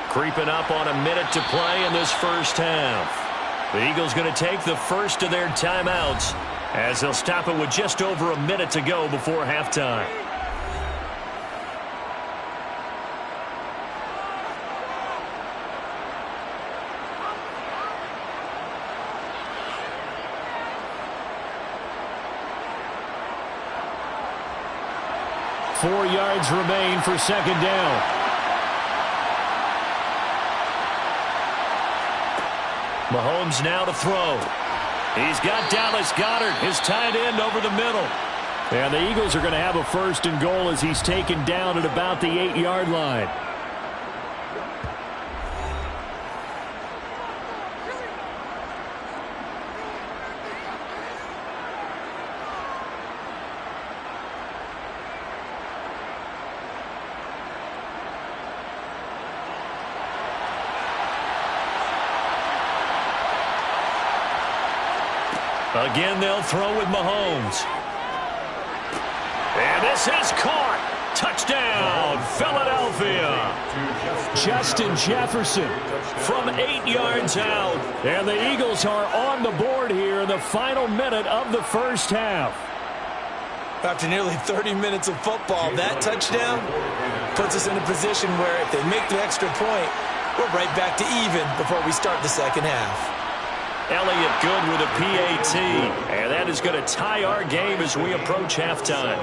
Speaker 1: Creeping up on a minute to play in this first half. The Eagles going to take the first of their timeouts as they'll stop it with just over a minute to go before halftime.
Speaker 4: Four yards remain for second down.
Speaker 1: Mahomes now to throw. He's got Dallas Goedert, his tight end, over the middle.
Speaker 4: And the Eagles are going to have a first and goal as he's taken down at about the 8-yard line.
Speaker 1: Again, they'll throw with Mahomes. And this is caught. Touchdown, Philadelphia.
Speaker 4: Justin Jefferson
Speaker 1: From 8 yards out.
Speaker 4: And the Eagles are on the board here in the final minute of the first half.
Speaker 3: After nearly 30 minutes of football, that touchdown puts us in a position where if they make the extra point, we're right back to even before we start the second half.
Speaker 1: Elliott good with a PAT. And that is going to tie our game as we approach halftime.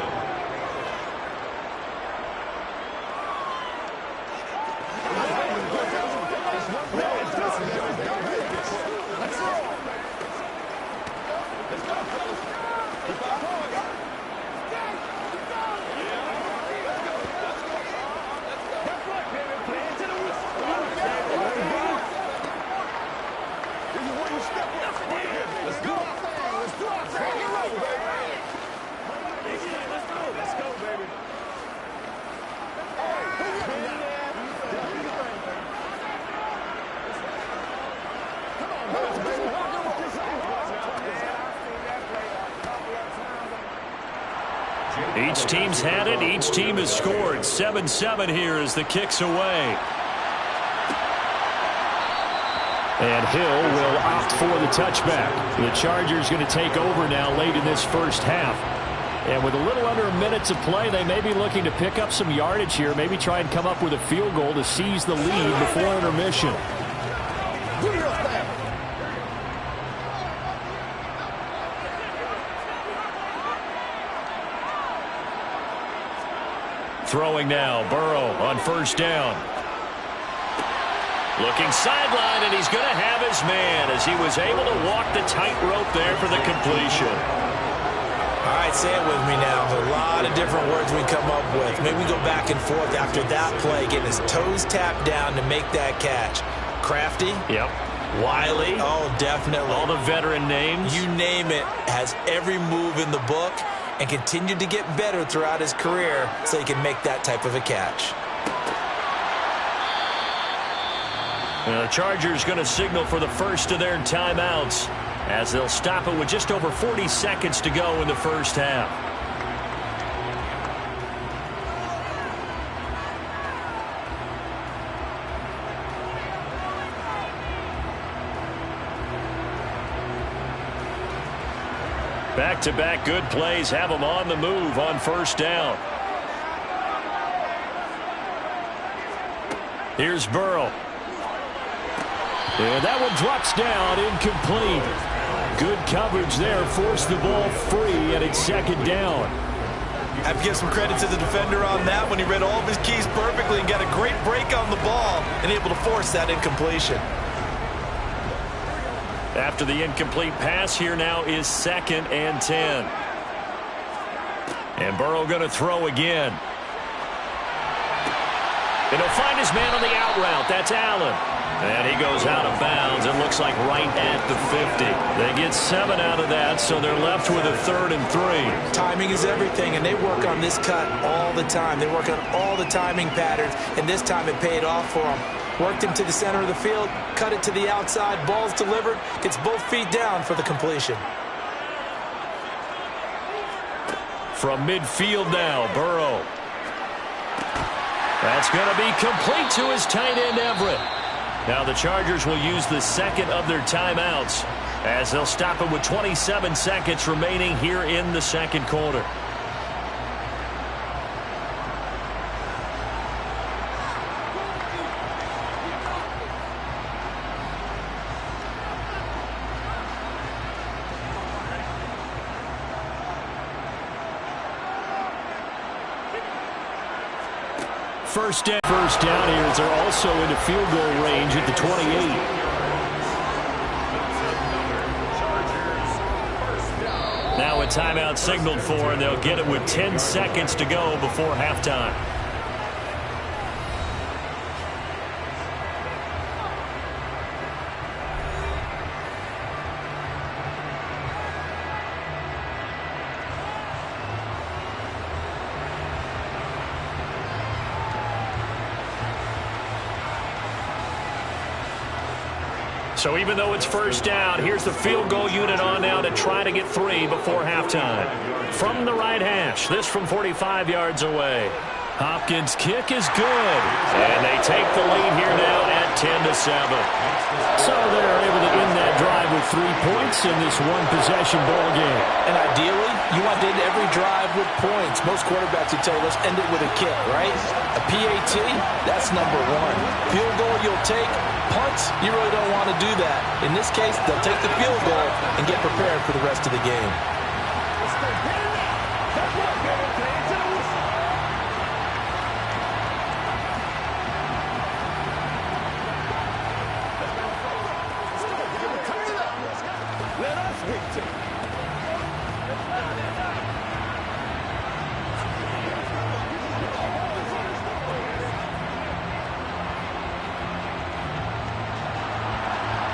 Speaker 1: Each team's had it. Each team has scored. 7-7 here as the kick's away.
Speaker 4: And Hill will opt for the touchback. The Chargers going to take over now late in this first half. And with a little under a minute to play, they may be looking to pick up some yardage here, maybe try and come up with a field goal to seize the lead before intermission.
Speaker 1: Throwing now, Burrow on first down. Looking sideline, and he's going to have his man as he was able to walk the tightrope there for the completion.
Speaker 3: All right, say it with me now. There's a lot of different words we come up with. Maybe we go back and forth after that play, getting his toes tapped down to make that catch. Crafty.
Speaker 1: Yep.
Speaker 3: Wiley. Oh, definitely.
Speaker 1: All the veteran names.
Speaker 3: You name it. Has every move in the book and continued to get better throughout his career so he can make that type of a catch.
Speaker 1: And the Chargers going to signal for the first of their timeouts as they'll stop it with just over 40 seconds to go in the first half. Back-to-back good plays have them on the move on first down. Here's Burrow.
Speaker 4: And that one drops down, incomplete. Good coverage there, forced the ball free, and it's second down.
Speaker 3: I have to give some credit to the defender on that when he read all of his keys perfectly and got a great break on the ball and able to force that incompletion.
Speaker 1: After the incomplete pass, here now is 2nd and 10. And Burrow going to throw again. And he'll find his man on the out route. That's Allen. And he goes out of bounds. It looks like right at the 50. They get 7 out of that, so they're left with a 3rd and 3.
Speaker 3: Timing is everything, and they work on this cut all the time. They work on all the timing patterns, and this time it paid off for them. Worked him to the center of the field, cut it to the outside, ball's delivered, gets both feet down for the completion.
Speaker 1: From midfield now, Burrow. That's going to be complete to his tight end, Everett. Now the Chargers will use the second of their timeouts as they'll stop it with 27 seconds remaining here in the second quarter. First down here as they're also into field goal range at the 28. Now a timeout signaled for, and they'll get it with 10 seconds to go before halftime. So even though it's first down, here's the field goal unit on now to try to get 3 before halftime. From the right hash, this from 45 yards away. Hopkins' kick is good. And they take the lead here now at 10-7. So they're able to end that drive with 3 points in this one-possession ball game.
Speaker 2: And ideally, you want to end every drive with points. Most quarterbacks would tell you, let's end it with a kick, right? A PAT, that's number 1. Field goal you'll take. Punts, you really don't want to do that. In this case, they'll take the field goal and get prepared for the rest of the game.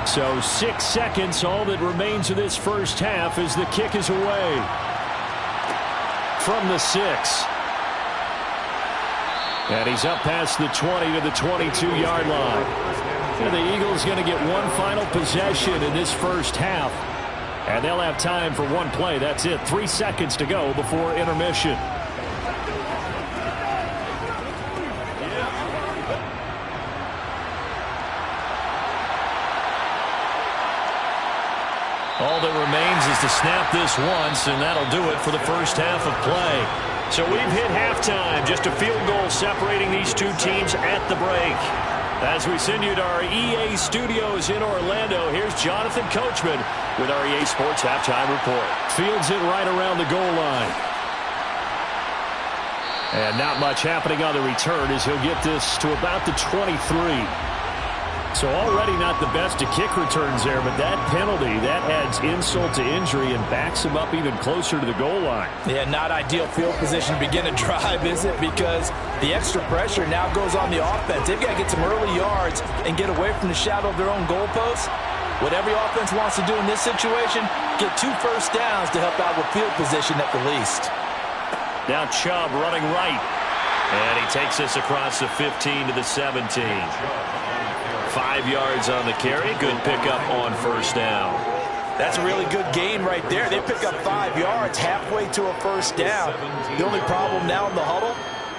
Speaker 1: So 6 seconds, all that remains of this first half as the kick is away. From the 6. And he's up past the 20 to the 22-yard line. And the Eagles going to get one final possession in this first half. And they'll have time for one play. That's it. 3 seconds to go before intermission. All that remains is to snap this once, and that'll do it for the first half of play. So we've hit halftime. Just a field goal separating these two teams at the break. As we send you to our EA studios in Orlando, here's Jonathan Coachman with our EA Sports Halftime Report. Fields it right around the goal line. And not much happening on the return as he'll get this to about the 23. So already not the best of kick returns there, but that penalty, that adds insult to injury and backs him up even closer to the goal line. Yeah, not ideal field position to begin a drive, is it? Because the extra pressure now goes on the offense. They've got to get some early yards and get away from the shadow of their own goalposts. What every offense wants to do in this situation, get 2 first downs to help out with field position at the least. Now Chubb running right. And he takes us across the 15 to the 17. 5 yards on the carry. Good pickup on first down. That's a really good gain right there. They pick up 5 yards halfway to a first down. The only problem now in the huddle,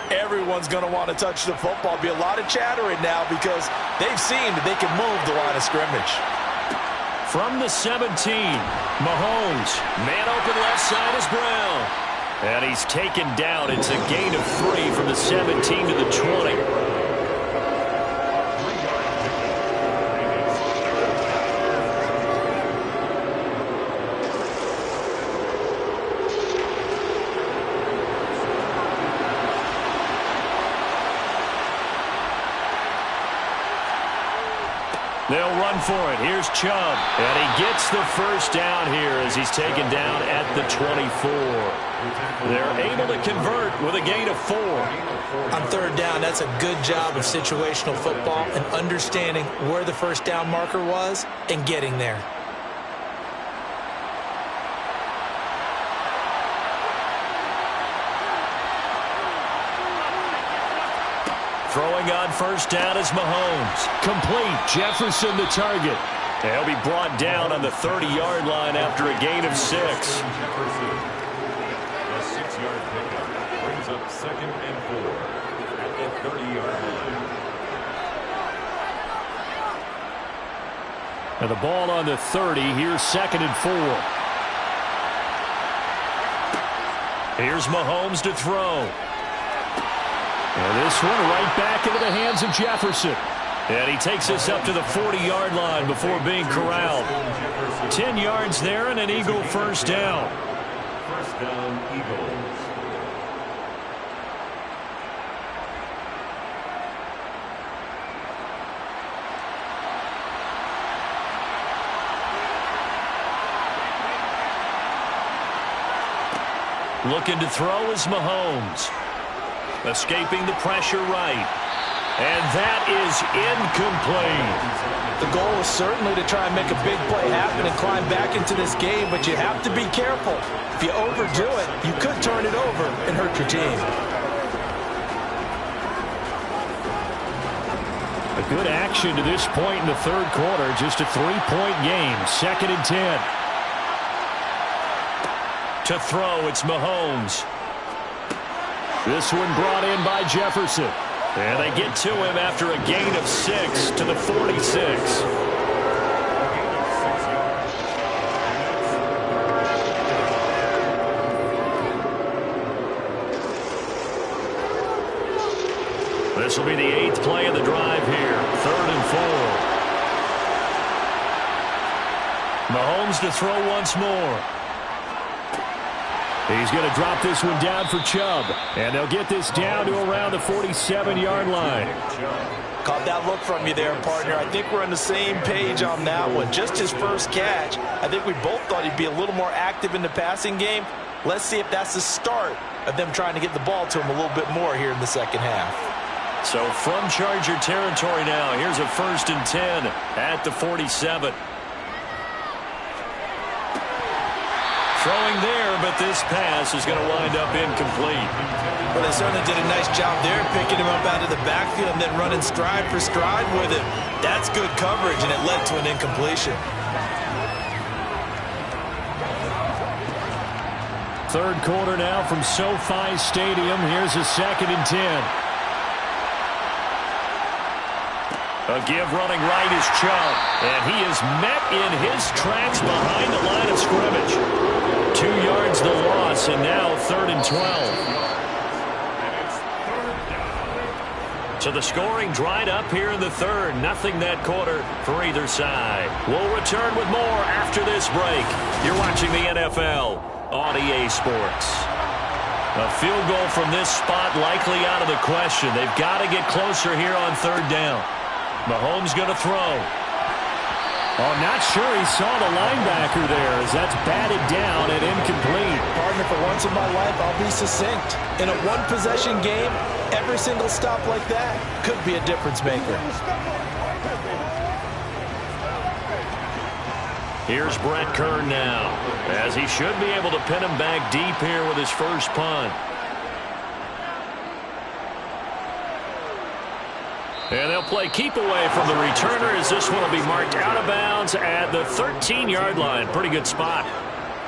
Speaker 1: everyone's going to want to touch the football. Be a lot of chattering now because they've seen that they can move the line of scrimmage. From the 17, Mahomes. Man open left side is Brown. And he's taken down. It's a gain of 3 from the 17 to the 20. They'll run for it. Here's Chubb. And he gets the first down here as he's taken down at the 24. They're able to convert with a gain of 4.
Speaker 3: On third down, that's a good job of situational football and understanding where the first down marker was and getting there.
Speaker 1: Throwing on first down is Mahomes. Complete. Jefferson the target. He'll be brought down on the 30-yard line after a gain of 6.
Speaker 5: Jefferson, a 6-yard pickup, brings up 2nd and 4 at the 30-yard line.
Speaker 4: And the ball on the 30. Here's 2nd and 4. Here's Mahomes to throw. And this one right back into the hands of Jefferson. And he takes us up to the 40-yard line before being corralled. 10 yards there and an Eagle first down.
Speaker 5: First down, Eagles.
Speaker 1: Looking to throw is Mahomes. Escaping the pressure right. And that is incomplete.
Speaker 2: The goal is certainly to try and make a big play happen and climb back into this game, but you have to be careful. If you overdo it, you could turn it over and hurt your team.
Speaker 4: A good action to this point in the third quarter. Just a 3-point game. 2nd and 10.
Speaker 1: To throw, it's Mahomes.
Speaker 4: This one brought in by Jefferson.
Speaker 1: And they get to him after a gain of 6 to the 46. This will be the 8th play of the drive here. 3rd and 4. Mahomes to throw once more.
Speaker 4: He's going to drop this one down for Chubb. And they'll get this down to around the 47-yard line.
Speaker 2: Caught that look from you there, partner. I think we're on the same page on that one. Just his first catch. I think we both thought he'd be a little more active in the passing game. Let's see if that's the start of them trying to get the ball to him a little bit more here in the second half.
Speaker 1: So from Charger territory now, here's a 1st and 10 at the 47. Throwing there, but this pass is going to wind up incomplete.
Speaker 2: Well, they certainly did a nice job there, picking him up out of the backfield and then running stride for stride with him. That's good coverage, and it led to an incompletion.
Speaker 4: Third quarter now from SoFi Stadium. Here's a 2nd and 10.
Speaker 1: A give running right is Chubb, and he is met in his tracks behind the line of scrimmage. 2 yards the loss, and now 3rd and 12. So the scoring dried up here in the third. Nothing that quarter for either side. We'll return with more after this break. You're watching the NFL on EA Sports. A field goal from this spot likely out of the question. They've got to get closer here on 3rd down. Mahomes going to throw.
Speaker 4: Oh, not sure he saw the linebacker there as that's batted down and incomplete.
Speaker 2: Partner, for once in my life, I'll be succinct. In a one-possession game, every single stop like that could be a difference maker.
Speaker 1: Here's Brett Kern now, as he should be able to pin him back deep here with his first punt. And they'll play keep away from the returner as this one will be marked out of bounds at the 13-yard line. Pretty good spot.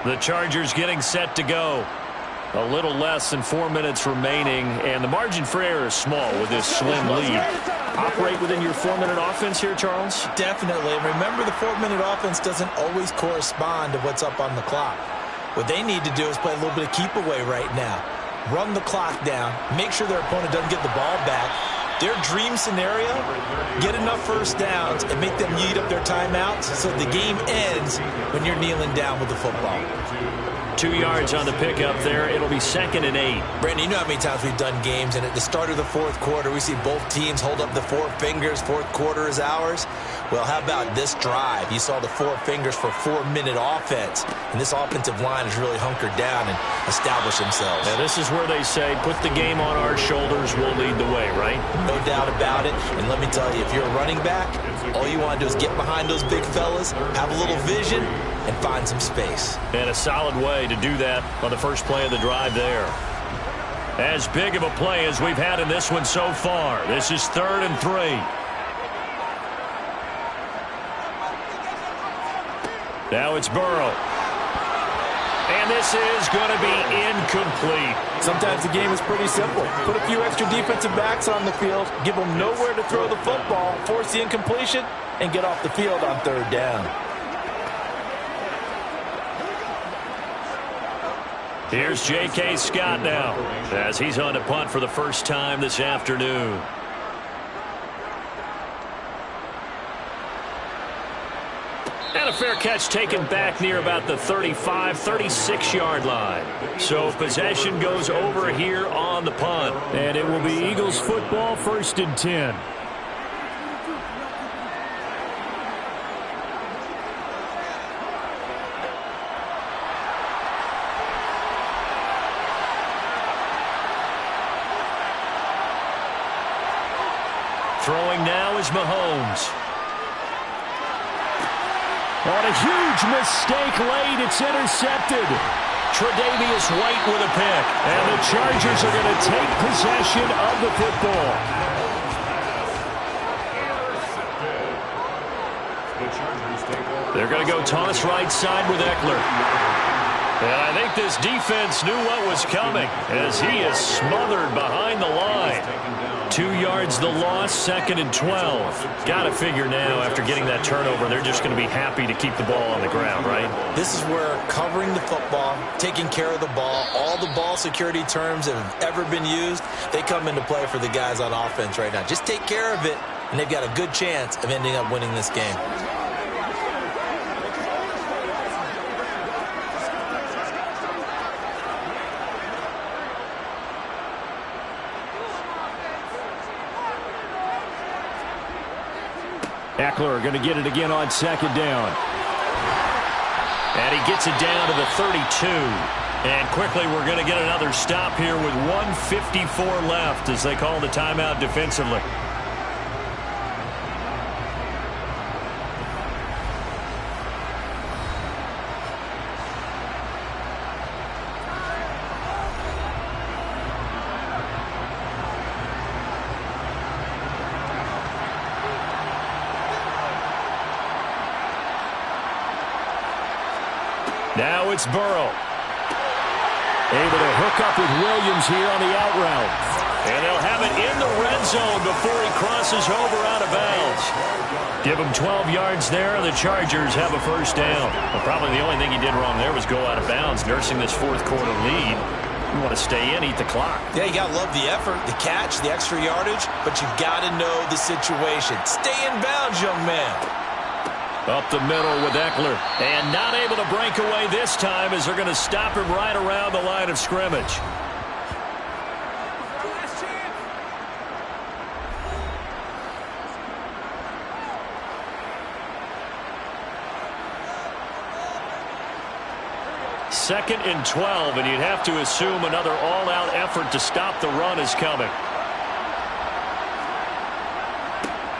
Speaker 1: The Chargers getting set to go. A little less than 4 minutes remaining, and the margin for error is small with this slim lead. Operate within your 4-minute offense here, Charles?
Speaker 2: Definitely. And remember, the 4-minute offense doesn't always correspond to what's up on the clock. What they need to do is play a little bit of keep away right now. Run the clock down. Make sure their opponent doesn't get the ball back. Their dream scenario, get enough first downs and make them eat up their timeouts so the game ends when you're kneeling down with the football.
Speaker 1: 2 yards on the pickup there. It'll be 2nd and 8.
Speaker 2: Brandon, you know how many times we've done games, and at the start of the fourth quarter, we see both teams hold up the 4 fingers. Fourth quarter is ours. Well, how about this drive? You saw the 4 fingers for 4-minute offense, and this offensive line has really hunkered down and established themselves.
Speaker 1: Now, this is where they say, put the game on our shoulders, we'll lead the way, right?
Speaker 2: No doubt about it. And let me tell you, if you're a running back, all you want to do is get behind those big fellas, have a little vision, and find some space.
Speaker 1: And a solid way to do that on the first play of the drive there. As big of a play as we've had in this one so far. This is 3rd and 3. Now it's Burrow. And And this is going to be incomplete.
Speaker 2: Sometimes the game is pretty simple. Put a few extra defensive backs on the field, give them nowhere to throw the football, force the incompletion, and get off the field on third down.
Speaker 1: Here's J.K. Scott now as he's on to punt for the first time this afternoon. And a fair catch taken back near about the 35, 36-yard line. So possession goes over here on the punt.
Speaker 4: And it will be Eagles football, 1st and 10.
Speaker 1: Throwing now is Mahomes.
Speaker 4: On a huge mistake late, it's intercepted.
Speaker 1: Tre'Davious White with a pick.
Speaker 4: And the Chargers are going to take possession of the football.
Speaker 1: They're going to go toss right side with Eckler. And I think this defense knew what was coming as he is smothered behind the line. 2 yards the loss, 2nd and 12. Got to figure now after getting that turnover, they're just going to be happy to keep the ball on the ground, right?
Speaker 3: This is where covering the football, taking care of the ball, all the ball security terms that have ever been used, they come into play for the guys on offense right now. Just take care of it, and they've got a good chance of ending up winning this game.
Speaker 4: Eckler going to get it again on 2nd down.
Speaker 1: And he gets it down to the 32. And quickly we're going to get another stop here with 1:54 left as they call the timeout defensively.
Speaker 4: Now it's Burrow. Able to hook up with Williams here on the out route.
Speaker 1: And they'll have it in the red zone before he crosses over out of bounds. Give him 12 yards there, and the Chargers have a 1st down. Well, probably the only thing he did wrong there was go out of bounds, nursing this 4th quarter lead. You want to stay in, eat the clock.
Speaker 3: Yeah, you got to love the effort, the catch, the extra yardage, but you got to know the situation. Stay in bounds, young man.
Speaker 1: Up the middle with Eckler. And not able to break away this time as they're going to stop him right around the line of scrimmage. Second and 12, and you'd have to assume another all-out effort to stop the run is coming.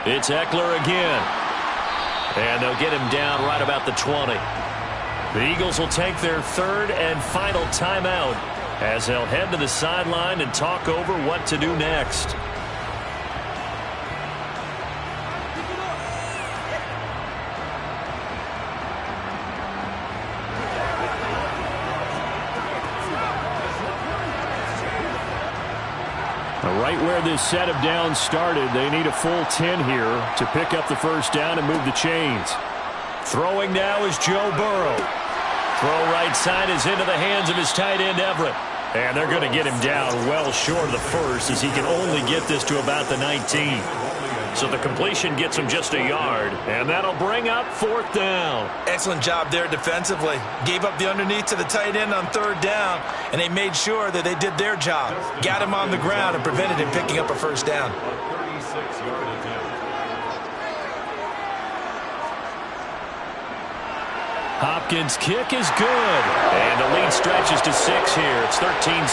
Speaker 1: It's Eckler again. And they'll get him down right about the 20. The Eagles will take their 3rd and final timeout as they'll head to the sideline and talk over what to do next.
Speaker 4: Right where this set of downs started, they need a full 10 here to pick up the 1st down and move the chains.
Speaker 1: Throwing now is Joe Burrow. Throw right side is into the hands of his tight end, Everett. And they're going to get him down well short of the 1st as he can only get this to about the 19. So the completion gets him just a yard, and that'll bring up 4th down.
Speaker 3: Excellent job there defensively. Gave up the underneath to the tight end on 3rd down, and they made sure that they did their job. Got him on the ground and prevented him picking up a 1st down.
Speaker 5: 36-yard attempt.
Speaker 1: Hopkins' kick is good. And the lead stretches to 6 here. It's 13-7.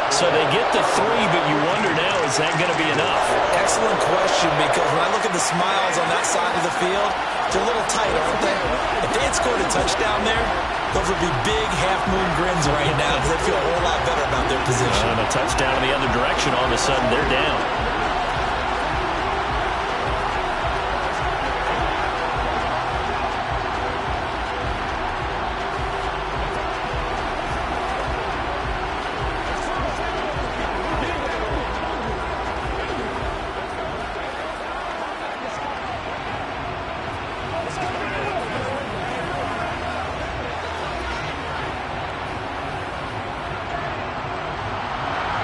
Speaker 1: So they get the 3, but you wonder now, is that going to be enough?
Speaker 3: Excellent question, because when I look at the smiles on that side of the field, they're a little tight, aren't they? If they had scored a touchdown there, those would be big half-moon grins right now because they feel a whole lot better about their position.
Speaker 1: And a touchdown in the other direction, all of a sudden they're down.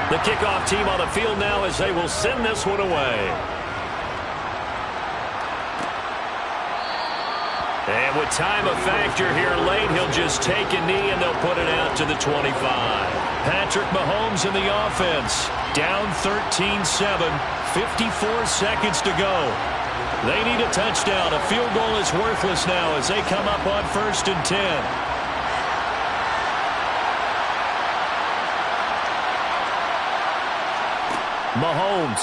Speaker 1: The kickoff team on the field now as they will send this one away. And with time a factor here late, he'll just take a knee and they'll put it out to the 25. Patrick Mahomes in the offense. Down 13-7, 54 seconds to go. They need a touchdown. A field goal is worthless now as they come up on 1st and 10. Mahomes.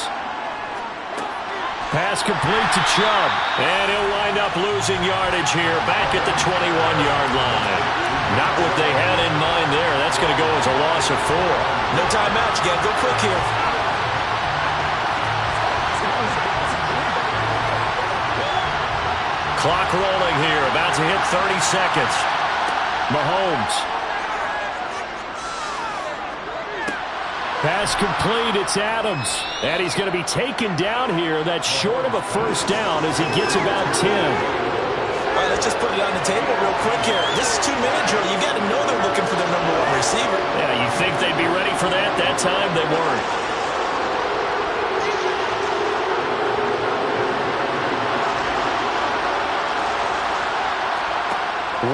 Speaker 1: Pass complete to Chubb. And he'll wind up losing yardage here back at the 21-yard line. Not what they had in mind there. That's going to go as a loss of 4.
Speaker 3: No timeouts. You got to go quick here.
Speaker 1: Clock rolling here. About to hit 30 seconds. Mahomes. Pass complete, it's Adams. And he's going to be taken down here. That's short of a first down as he gets about 10.
Speaker 3: All right, let's just put it on the table real quick here. This is 2-minute drill. You got to know they're looking for their number 1 receiver.
Speaker 1: Yeah, you think they'd be ready for that? That time they weren't.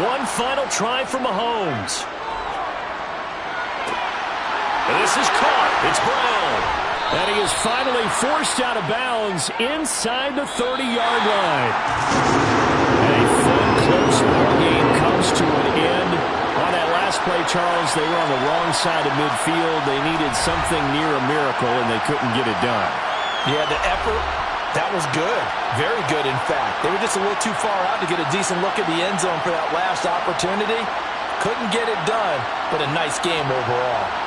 Speaker 1: One final try for Mahomes. This is caught. It's Brown. And he is finally forced out of bounds inside the 30-yard line. And a fun, close ball game comes to an end. On that last play, Charles, they were on the wrong side of midfield. They needed something near a miracle, and they couldn't get it done.
Speaker 2: Yeah, the effort, that was good. Very good, in fact. They were just a little too far out to get a decent look at the end zone for that last opportunity. Couldn't get it done, but a nice game overall.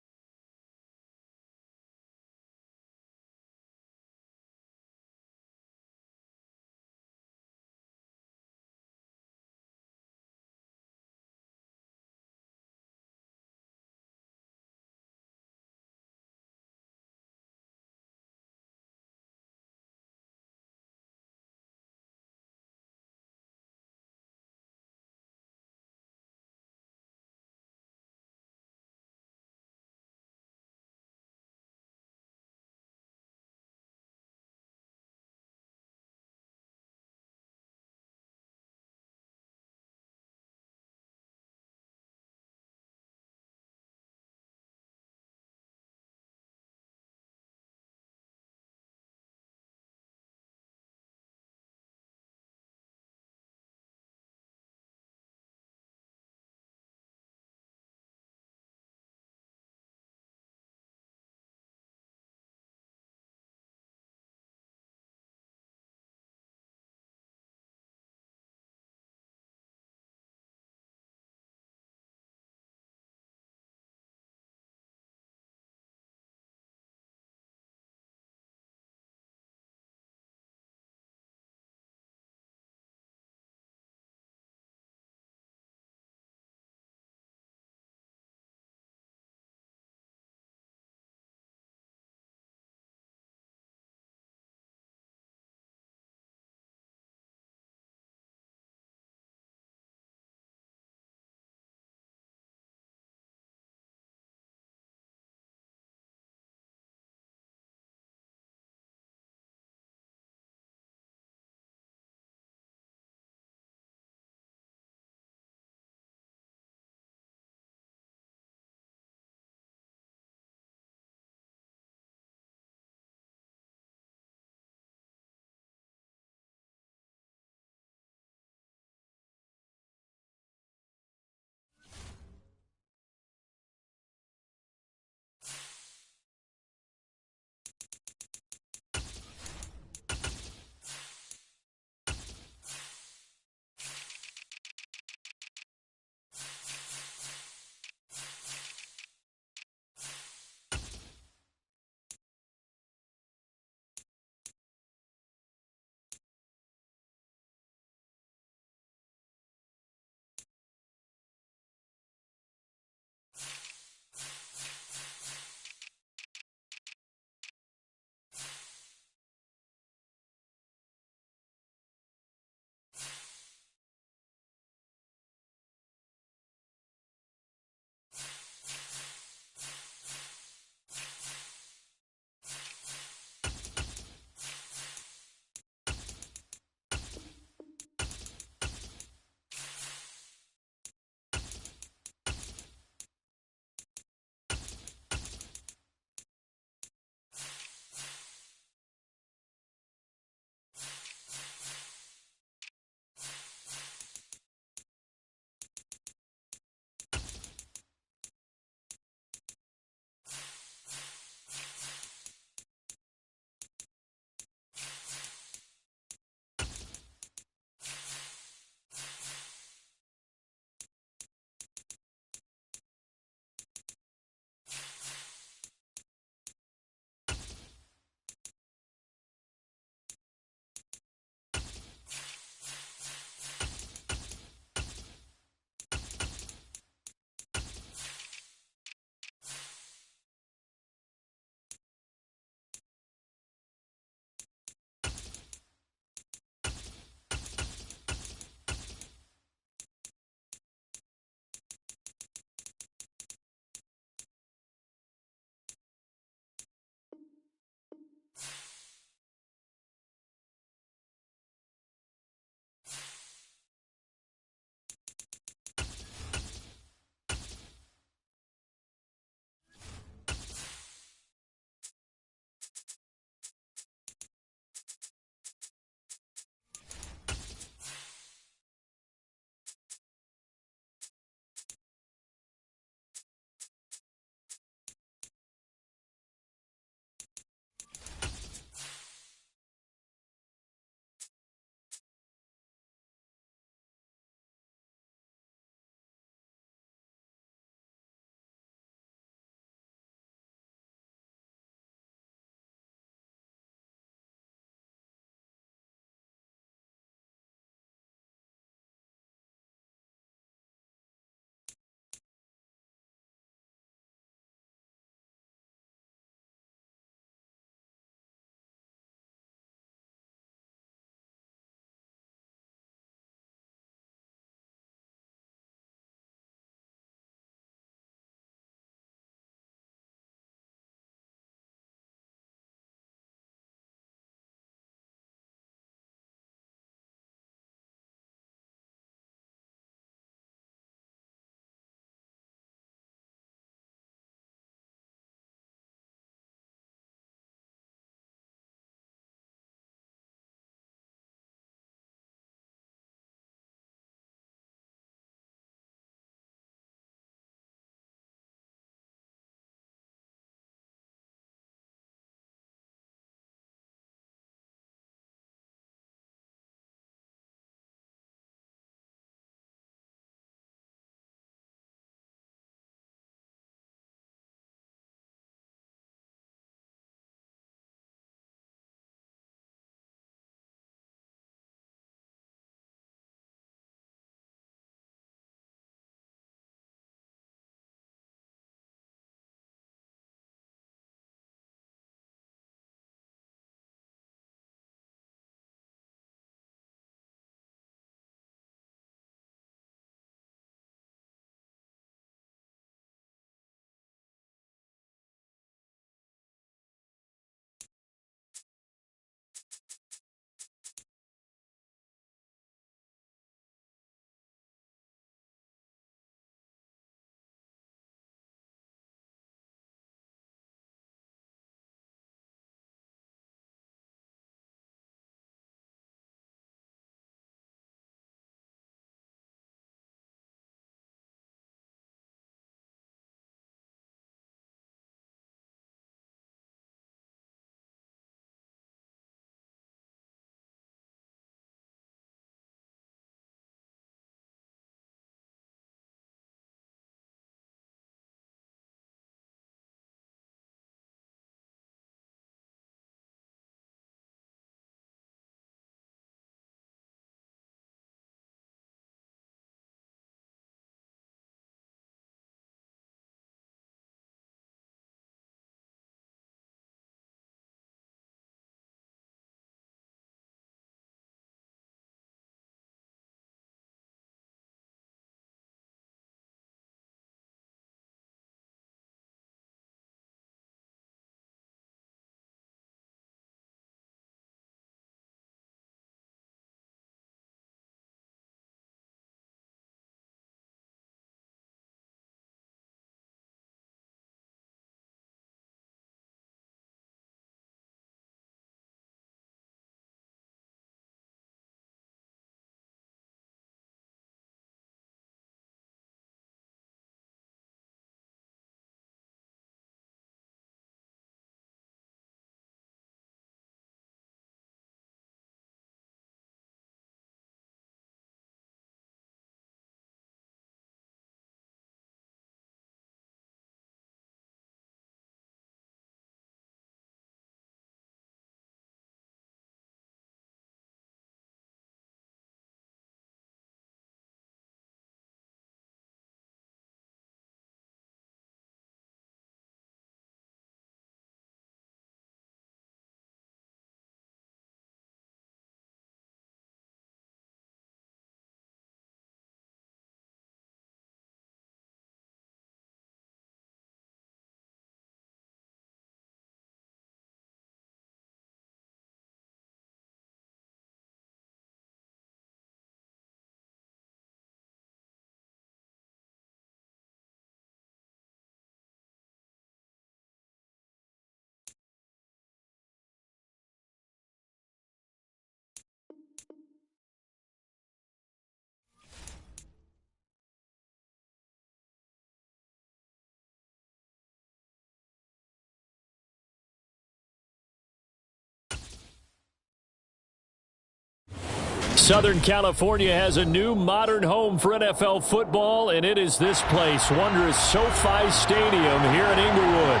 Speaker 4: Southern California has a new modern home for NFL football, and it is this place, wondrous SoFi Stadium here in Inglewood.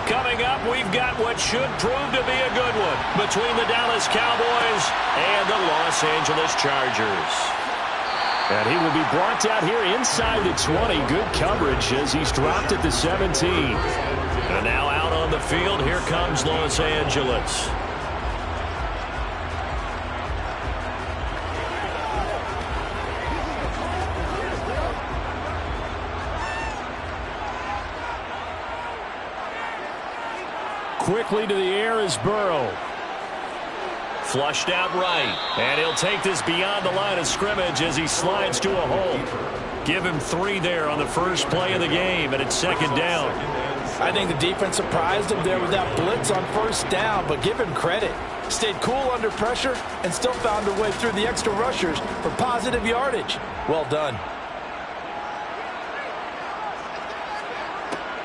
Speaker 1: Coming up, we've got what should prove to be a good one between the Dallas Cowboys and the Los Angeles Chargers.
Speaker 4: And he will be brought out here inside the 20. Good coverage as he's dropped at the 17.
Speaker 1: And now out on the field, here comes Los Angeles.
Speaker 4: Quickly to the air is Burrow.
Speaker 1: Flushed out right. And he'll take this beyond the line of scrimmage as he slides to a hole. Give him 3 there on the first play of the game, and it's second down.
Speaker 2: I think the defense surprised him there with that blitz on first down, but give him credit. Stayed cool under pressure and still found a way through the extra rushers for positive yardage. Well done.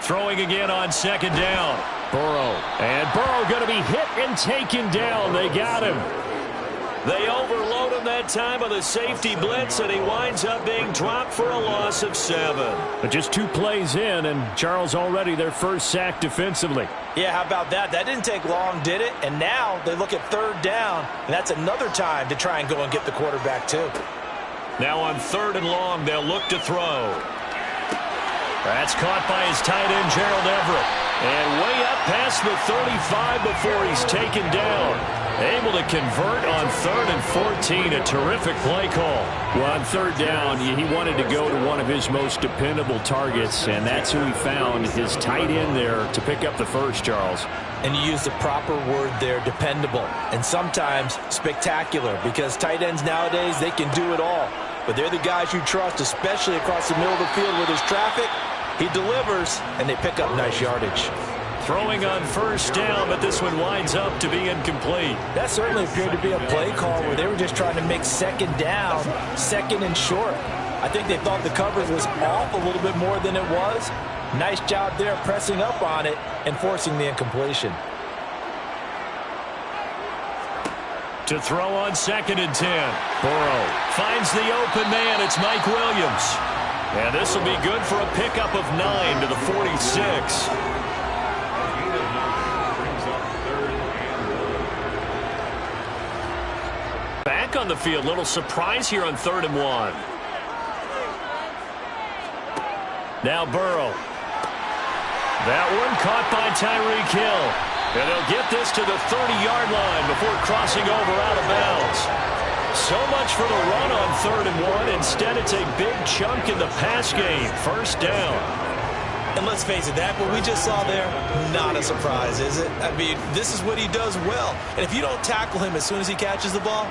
Speaker 1: Throwing again on second down.
Speaker 4: Burrow. And Burrow going to be hit and taken down. They got him.
Speaker 1: They overload him that time with a safety blitz, and he winds up being dropped for a loss of 7.
Speaker 4: But just 2 plays in, and Charles already their first sack defensively.
Speaker 2: Yeah, how about that? That didn't take long, did it? And now they look at third down, and that's another time to try and go and get the quarterback too.
Speaker 1: Now on 3rd and long, they'll look to throw. That's caught by his tight end, Gerald Everett. And way up past the 35 before he's taken down. Able to convert on 3rd and 14. A terrific play call.
Speaker 4: Well, on 3rd down, he wanted to go to one of his most dependable targets, and that's who he found, his tight end there, to pick up the first, Charles.
Speaker 2: And you use the proper word there, dependable. And sometimes spectacular, because tight ends nowadays, they can do it all. But they're the guys you trust, especially across the middle of the field where there's traffic. He delivers, and they pick up nice yardage.
Speaker 1: Throwing on first down, but this one winds up to be incomplete.
Speaker 2: That certainly appeared to be a play call where they were just trying to make second down, second and short. I think they thought the coverage was off a little bit more than it was. Nice job there pressing up on it and forcing the incompletion.
Speaker 1: To throw on 2nd and 10. Burrow finds the open man. It's Mike Williams. And this will be good for a pickup of 9 to the 46. Back on the field. Little surprise here on 3rd and 1. Now Burrow. That one caught by Tyreek Hill. And they'll get this to the 30-yard line before crossing over out of bounds. So much for the run on 3rd and 1. Instead, it's a big chunk in the pass game. First down.
Speaker 3: And let's face it, that what we just saw there, not a surprise, is it? I mean, this is what he does well. And if you don't tackle him as soon as he catches the ball,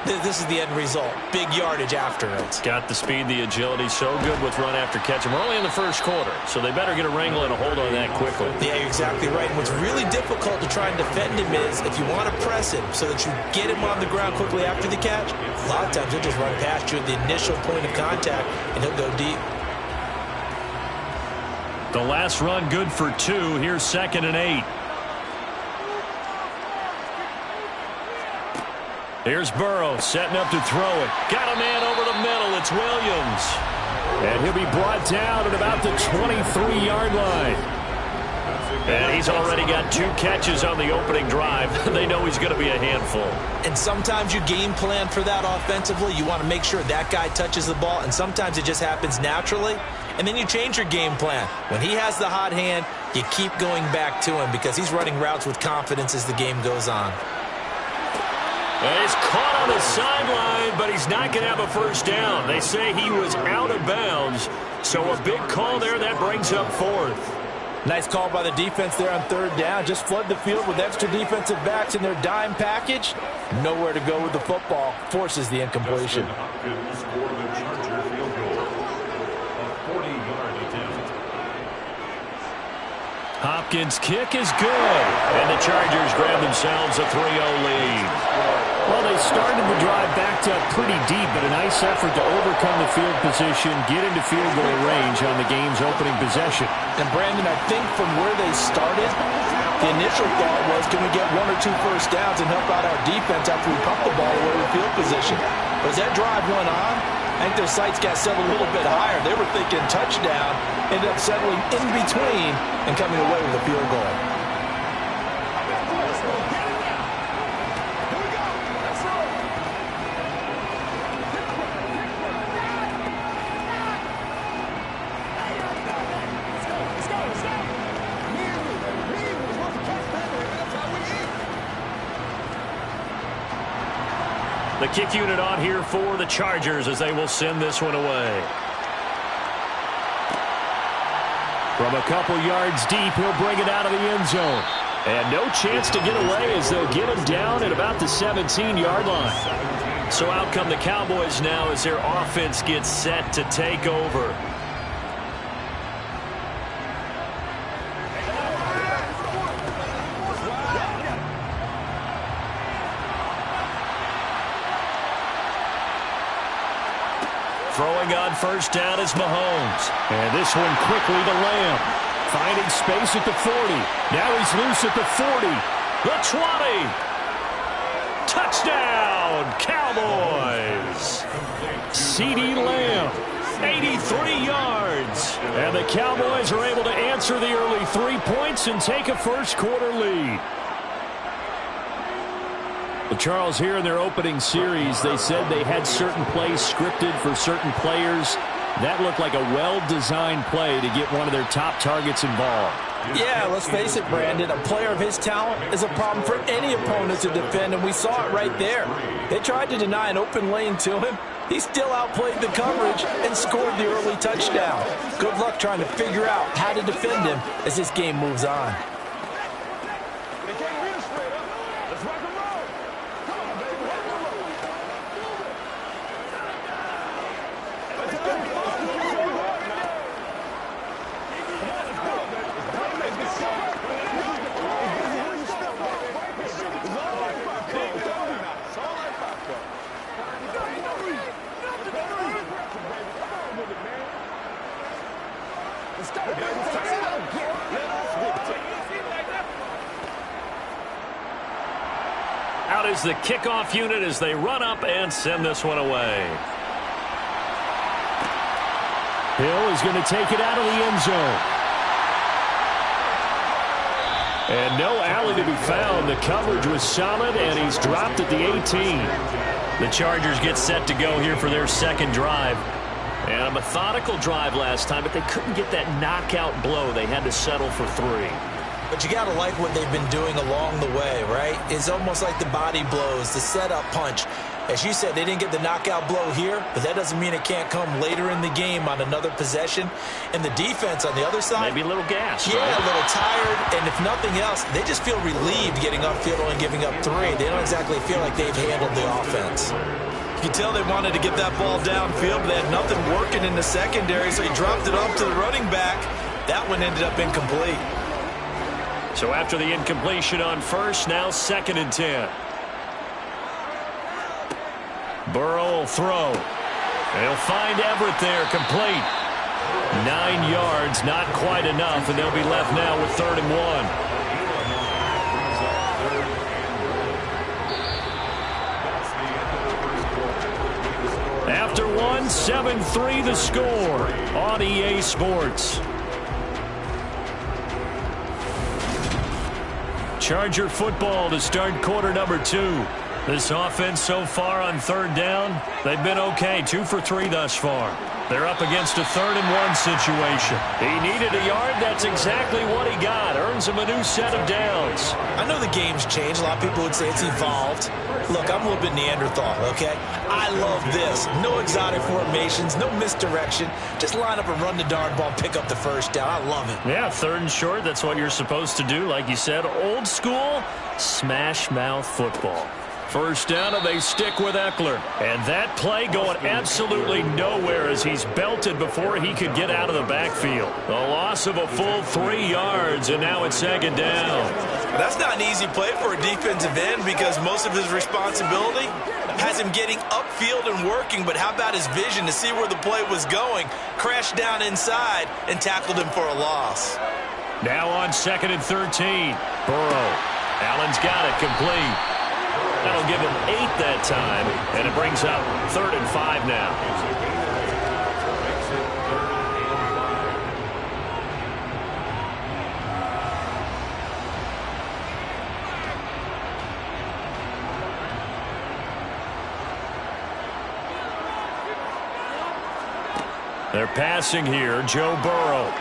Speaker 3: this is the end result. Big yardage after it.
Speaker 1: Got the speed, the agility, so good with run after catch. And we're only in the first quarter, so they better get a wrangle and a hold on that quickly.
Speaker 3: Yeah, you're exactly right. And what's really difficult to try and defend him is if you want to press him so that you get him on the ground quickly after the catch, a lot of times he'll just run past you at the initial point of contact, and he'll go deep.
Speaker 1: The last run good for 2. Here's 2nd and 8. Here's Burrow setting up to throw it. Got a man over the middle. It's Williams.
Speaker 4: And he'll be brought down at about the 23-yard line.
Speaker 1: And he's already got 2 catches on the opening drive. They know he's going to be a handful.
Speaker 3: And sometimes you game plan for that offensively. You want to make sure that guy touches the ball, and sometimes it just happens naturally. And then you change your game plan. When he has the hot hand, you keep going back to him because he's running routes with confidence as the game goes on.
Speaker 1: And he's caught on the sideline, but he's not going to have a first down. They say he was out of bounds. So a big call there that brings up 4th.
Speaker 2: Nice call by the defense there on 3rd down. Just flood the field with extra defensive backs in their dime package. Nowhere to go with the football. Forces the incompletion.
Speaker 1: Hopkins' kick is good. And the Chargers grab themselves a 3-0 lead.
Speaker 4: Well, they started the drive backed up pretty deep, but a nice effort to overcome the field position, get into field goal range on the game's opening possession.
Speaker 2: And, Brandon, I think from where they started, The initial thought was, can we get 1 or 2 first downs and help out our defense after we pump the ball away with field position? But as that drive went on, I think their sights got set a little bit higher. They were thinking touchdown, ended up settling in between and coming away with a field goal.
Speaker 1: The kick unit on here for the Chargers as they will send this one away. From a couple yards deep, he'll bring it out of the end zone. And no chance to get away as they'll get him down at about the 17-yard line. So out come the Cowboys now as their offense gets set to take over. Throwing on first down is Mahomes.
Speaker 4: And this one quickly to Lamb. Finding space at the 40. Now he's loose at the 40.
Speaker 1: The 20. Touchdown, Cowboys.
Speaker 4: CeeDee Lamb, 83 yards. And the Cowboys are able to answer the early 3 points and take a first-quarter lead. Well, Charles, here in their opening series, they said they had certain plays scripted for certain players. That looked like a well-designed play to get one of their top targets involved.
Speaker 2: Yeah, let's face it, Brandon. A player of his talent is a problem for any opponent to defend, and we saw it right there. They tried to deny an open lane to him. He still outplayed the coverage and scored the early touchdown. Good luck trying to figure out how to defend him as this game moves on.
Speaker 1: Out is the kickoff unit as they run up and send this one away.
Speaker 4: Hill is going to take it out of the end zone. And no alley to be found. The coverage was solid, and he's dropped at the 18.
Speaker 1: The Chargers get set to go here for their second drive. And a methodical drive last time, but they couldn't get that knockout blow. They had to settle for 3.
Speaker 3: But you got to like what they've been doing along the way, right? It's almost like the body blows, the setup punch. As you said, they didn't get the knockout blow here, but that doesn't mean it can't come later in the game on another possession. And the defense on the other side,
Speaker 1: maybe a little gas.
Speaker 3: Yeah,
Speaker 1: right?
Speaker 3: A little tired. And if nothing else, they just feel relieved getting upfield and giving up 3. They don't exactly feel like they've handled the offense.
Speaker 2: You can tell they wanted to get that ball downfield, but they had nothing working in the secondary, so he dropped it off to the running back. That one ended up incomplete.
Speaker 1: So after the incompletion on first, now 2nd and 10. Burrow will throw. They'll find Everett there, complete. 9 yards, not quite enough, and they'll be left now with 3rd and 1. After one, 7-3 the score on EA Sports. Charger football to start quarter number 2. This offense so far on 3rd down, they've been okay. 2 for 3 thus far. They're up against a 3rd and 1 situation. He needed a yard. That's exactly what he got. Earns him a new set of downs.
Speaker 3: I know the game's changed. A lot of people would say it's evolved. Look, I'm a little bit Neanderthal, okay? I love this. No exotic formations, no misdirection. Just line up and run the darn ball, pick up the first down. I love it.
Speaker 1: Yeah, 3rd and short. That's what you're supposed to do. Like you said, old school, smash mouth football. First down, and they stick with Eckler. And that play going absolutely nowhere as he's belted before he could get out of the backfield. A loss of a full 3 yards, and now it's 2nd down.
Speaker 3: That's not an easy play for a defensive end because most of his responsibility has him getting upfield and working, but how about his vision to see where the play was going? Crashed down inside and tackled him for a loss.
Speaker 1: Now on 2nd and 13. Burrow. Allen's got it complete. That'll give him 8 that time, and it brings up 3rd and 5 now. They're passing here, Joe Burrow.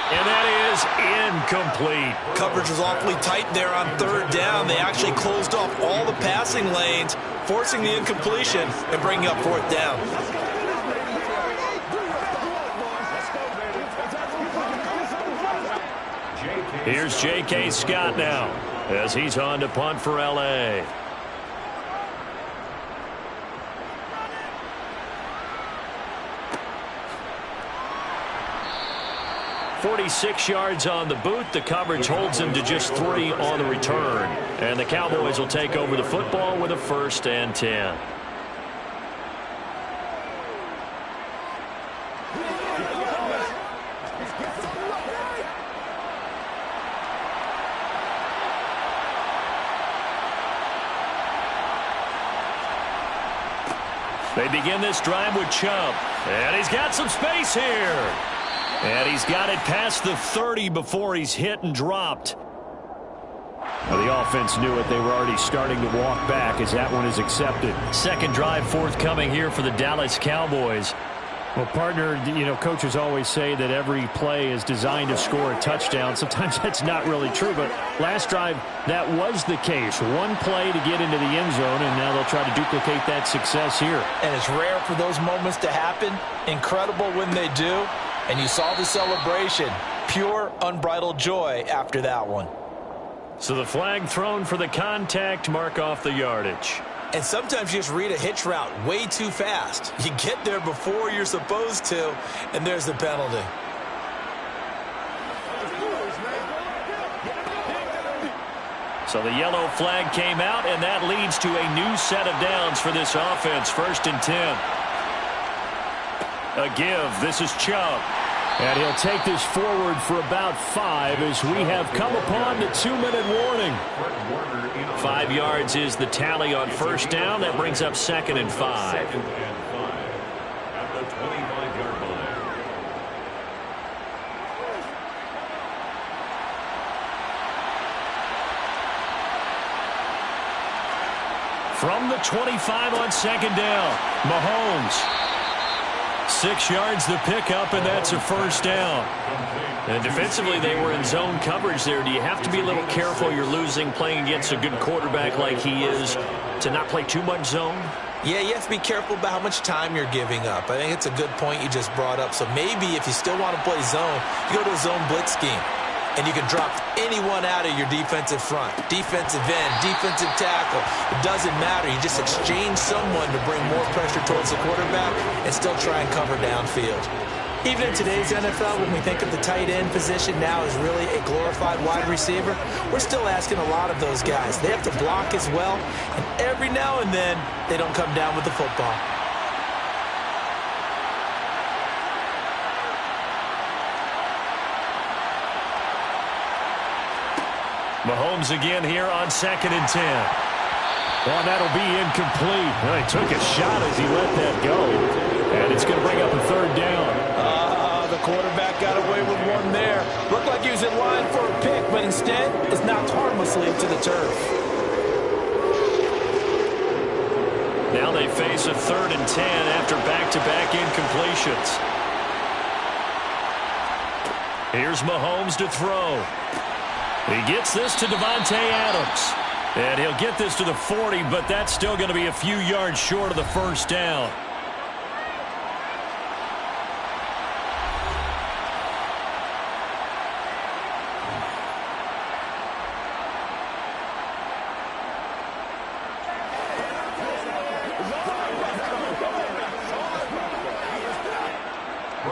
Speaker 1: And that is incomplete.
Speaker 3: Coverage was awfully tight there on 3rd down. They actually closed off all the passing lanes, forcing the incompletion and bringing up 4th down.
Speaker 1: Here's J.K. Scott now as he's on to punt for L.A. 46 yards on the boot. The coverage holds him to just 3 on the return. And the Cowboys will take over the football with a 1st and 10. They begin this drive with Chubb. And he's got some space here. And he's got it past the 30 before he's hit and dropped.
Speaker 4: Well, the offense knew it. They were already starting to walk back as that one is accepted.
Speaker 1: Second drive forthcoming here for the Dallas Cowboys.
Speaker 4: Well, partner, coaches always say that every play is designed to score a touchdown. Sometimes that's not really true, but last drive, that was the case. One play to get into the end zone, and now they'll try to duplicate that success here.
Speaker 2: And it's rare for those moments to happen. Incredible when they do. And you saw the celebration. Pure, unbridled joy after that one.
Speaker 1: So the flag thrown for the contact, mark off the yardage.
Speaker 3: And sometimes you just read a hitch route way too fast. You get there before you're supposed to, and there's the penalty.
Speaker 1: So the yellow flag came out, and that leads to a new set of downs for this offense. 1st and 10. A give. This is Chubb.
Speaker 4: And he'll take this forward for about 5 as we have come upon the 2-minute warning.
Speaker 1: 5 yards is the tally on 1st down. That brings up 2nd and 5.
Speaker 5: At the 25-yard line.
Speaker 1: From the 25 on 2nd down, Mahomes. 6 yards the pickup, and that's a 1st down. And defensively, they were in zone coverage there. Do you have to be a little careful? You're losing, playing against a good quarterback like he is, to not play too much zone?
Speaker 3: Yeah, you have to be careful about how much time you're giving up. I think it's a good point you just brought up. So maybe if you still want to play zone, you go to a zone blitz scheme. And you can drop anyone out of your defensive front. Defensive end, defensive tackle. It doesn't matter. You just exchange someone to bring more pressure towards the quarterback and still try and cover downfield. Even in today's NFL, when we think of the tight end position now as really a glorified wide receiver, we're still asking a lot of those guys. They have to block as well, and every now and then, they don't come down with the football.
Speaker 1: Mahomes again here on 2nd and 10.
Speaker 4: Well, that'll be incomplete. Well, he took a shot as he let that go. And it's going to bring up a 3rd down.
Speaker 2: The quarterback got away with one there. Looked like he was in line for a pick, but instead is knocked harmlessly to the turf.
Speaker 1: Now they face a 3rd and 10 after back-to-back incompletions. Here's Mahomes to throw. He gets this to Davante Adams. And he'll get this to the 40, but that's still going to be a few yards short of the 1st down.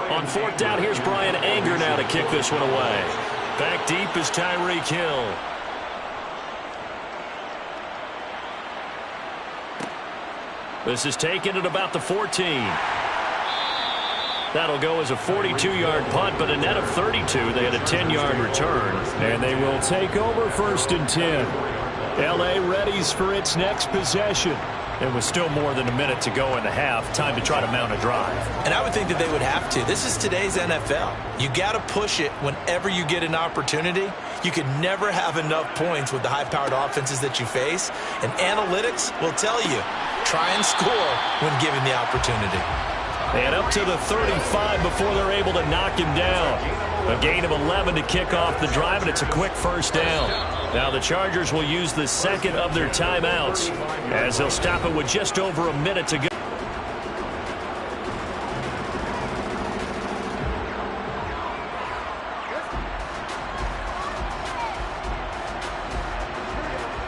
Speaker 1: On 4th down, here's Brian Anger now to kick this one away. Back deep is Tyreek Hill. This is taken at about the 14. That'll go as a 42-yard punt, but a net of 32. They had a 10-yard return.
Speaker 4: And they will take over 1st and 10. L.A. readies for its next possession.
Speaker 1: It was still more than a minute to go in the half. Time to try to mount a drive.
Speaker 3: And I would think that they would have to. This is today's NFL. You got to push it whenever you get an opportunity. You can never have enough points with the high-powered offenses that you face. And analytics will tell you, try and score when given the opportunity.
Speaker 1: And up to the 35 before they're able to knock him down. A gain of 11 to kick off the drive, and it's a quick 1st down. Now the Chargers will use the second of their timeouts as they'll stop it with just over a minute to go.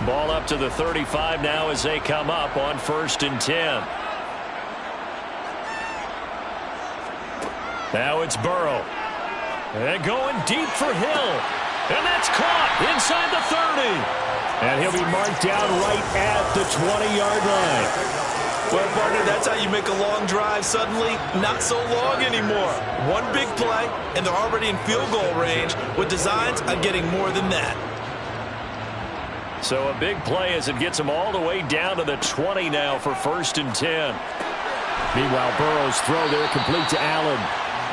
Speaker 1: Ball up to the 35 now as they come up on 1st and 10. Now it's Burrow. And going deep for Hill. And that's caught inside the 30.
Speaker 4: And he'll be marked down right at the 20-yard line.
Speaker 3: Well, partner, that's how you make a long drive suddenly not so long anymore. One big play, and they're already in field goal range with designs on getting more than that.
Speaker 1: So a big play as it gets them all the way down to the 20 now for 1st and 10.
Speaker 4: Meanwhile, Burrow's throw there complete to Allen.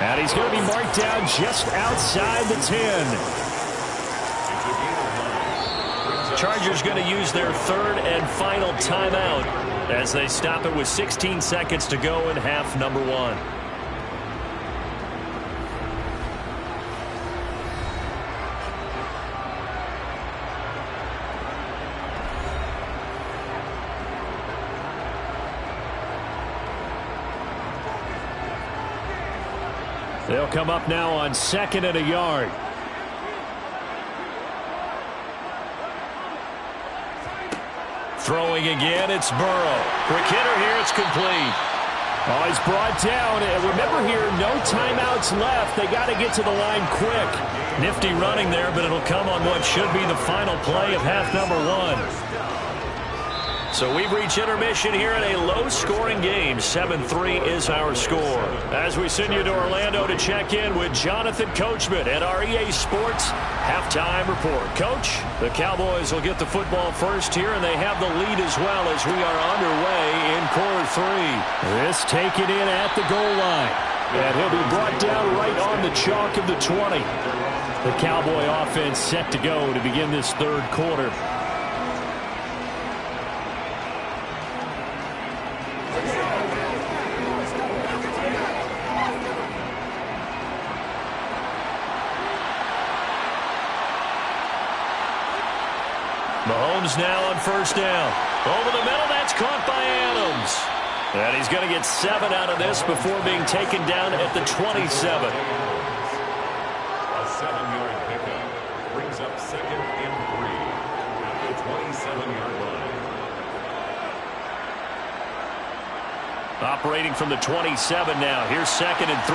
Speaker 4: And he's going to be marked down just outside the 10.
Speaker 1: Chargers going to use their 3rd and final timeout as they stop it with 16 seconds to go in half number 1.
Speaker 4: They'll come up now on 2nd and a yard.
Speaker 1: Throwing again, it's Burrow. Quick hitter here, it's complete.
Speaker 4: Oh, he's brought down. And remember here, no timeouts left. They got to get to the line quick.
Speaker 1: Nifty running there, but it'll come on what should be the final play of half number 1. So we've reached intermission here in a low-scoring game. 7-3 is our score. As we send you to Orlando to check in with Jonathan Coachman at our EA Sports Halftime Report. Coach, the Cowboys will get the football first here, and they have the lead as well as we are underway in quarter 3.
Speaker 4: This taken in at the goal line. And he'll be brought down right on the chalk of the 20. The Cowboy offense set to go to begin this 3rd quarter.
Speaker 1: Mahomes now on 1st down. Over the middle, that's caught by Adams. And he's going to get 7 out of this before being taken down at the 27.
Speaker 5: A 7-yard pickup brings up 2nd and 3 at the 27-yard line.
Speaker 1: Operating from the 27 now. Here's 2nd and 3.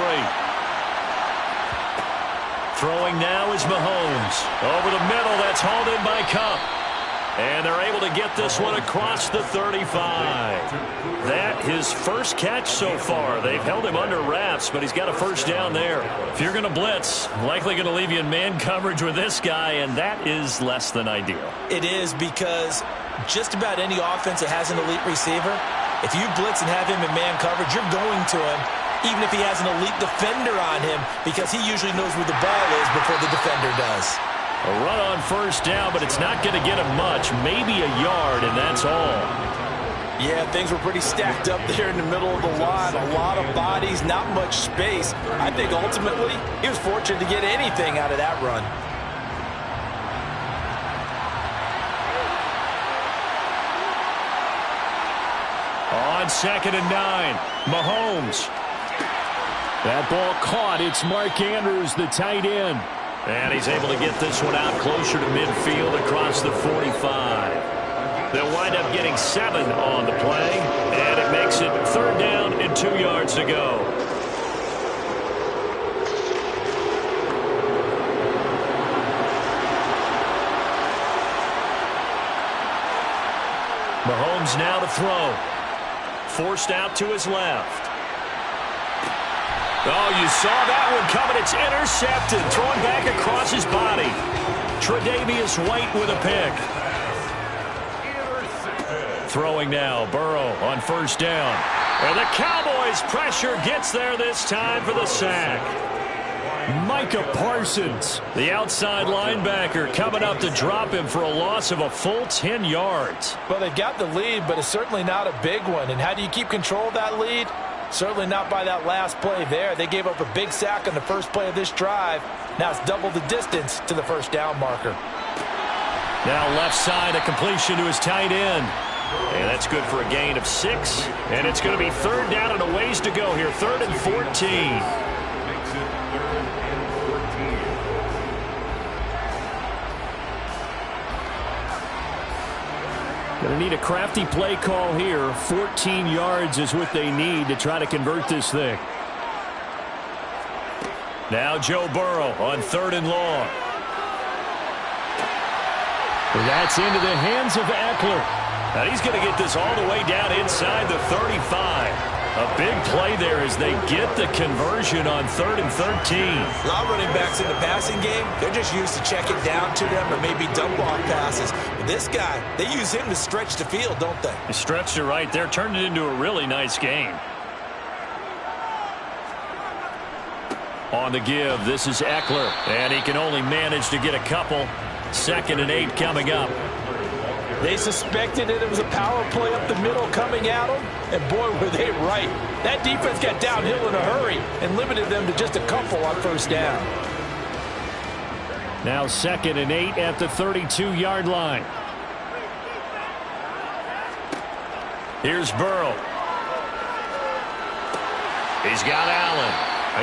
Speaker 1: Throwing now is Mahomes. Over the middle, that's hauled in by Kupp. And they're able to get this one across the 35. That his first catch so far. They've held him under wraps, but he's got a 1st down there. If you're going to blitz, likely going to leave you in man coverage with this guy, and that is less than ideal.
Speaker 3: It is, because just about any offense that has an elite receiver, if you blitz and have him in man coverage, you're going to him, even if he has an elite defender on him, because he usually knows where the ball is before the defender does.
Speaker 1: A run on 1st down, but it's not going to get him much. Maybe a yard, and that's all.
Speaker 3: Yeah, things were pretty stacked up there in the middle of the line. A lot of bodies, not much space. I think ultimately he was fortunate to get anything out of that run.
Speaker 1: On 2nd and 9, Mahomes.
Speaker 4: That ball caught. It's Mark Andrews, the tight end.
Speaker 1: And he's able to get this one out closer to midfield across the 45. They'll wind up getting 7 on the play, and it makes it 3rd down and 2 yards to go. Mahomes now to throw. Forced out to his left. Oh, you saw that one coming. It's intercepted. Throwing back across his body. Tre'Davious White with a pick. Throwing now, Burrow on first down. And the Cowboys' pressure gets there this time for the sack. Micah Parsons, the outside linebacker, coming up to drop him for a loss of a full 10 yards.
Speaker 2: Well, they got the lead, but it's certainly not a big one. And how do you keep control of that lead? Certainly not by that last play there. They gave up a big sack on the first play of this drive. Now it's double the distance to the first down marker.
Speaker 1: Now left side, a completion to his tight end. And that's good for a gain of 6. And it's going to be third down and a ways to go here. 3rd and 14.
Speaker 5: Makes it 3rd and 14.
Speaker 4: Going to need a crafty play call here. 14 yards is what they need to try to convert this thing.
Speaker 1: Now Joe Burrow on 3rd and long.
Speaker 4: That's into the hands of Eckler.
Speaker 1: Now he's going to get this all the way down inside the 35. A big play there as they get the conversion on 3rd and 13.
Speaker 3: A lot of running backs in the passing game, they're just used to check it down to them or maybe dump off passes. But this guy, they use him to stretch the field, don't they?
Speaker 1: He stretched it right there, turned it into a really nice game. On the give, this is Eckler, and he can only manage to get a couple. 2nd and 8 coming up.
Speaker 2: They suspected that it was a power play up the middle coming at them, and boy, were they right. That defense got downhill in a hurry and limited them to just a couple on first down.
Speaker 4: Now 2nd and 8 at the 32-yard line.
Speaker 1: Here's Burrow. He's got Allen.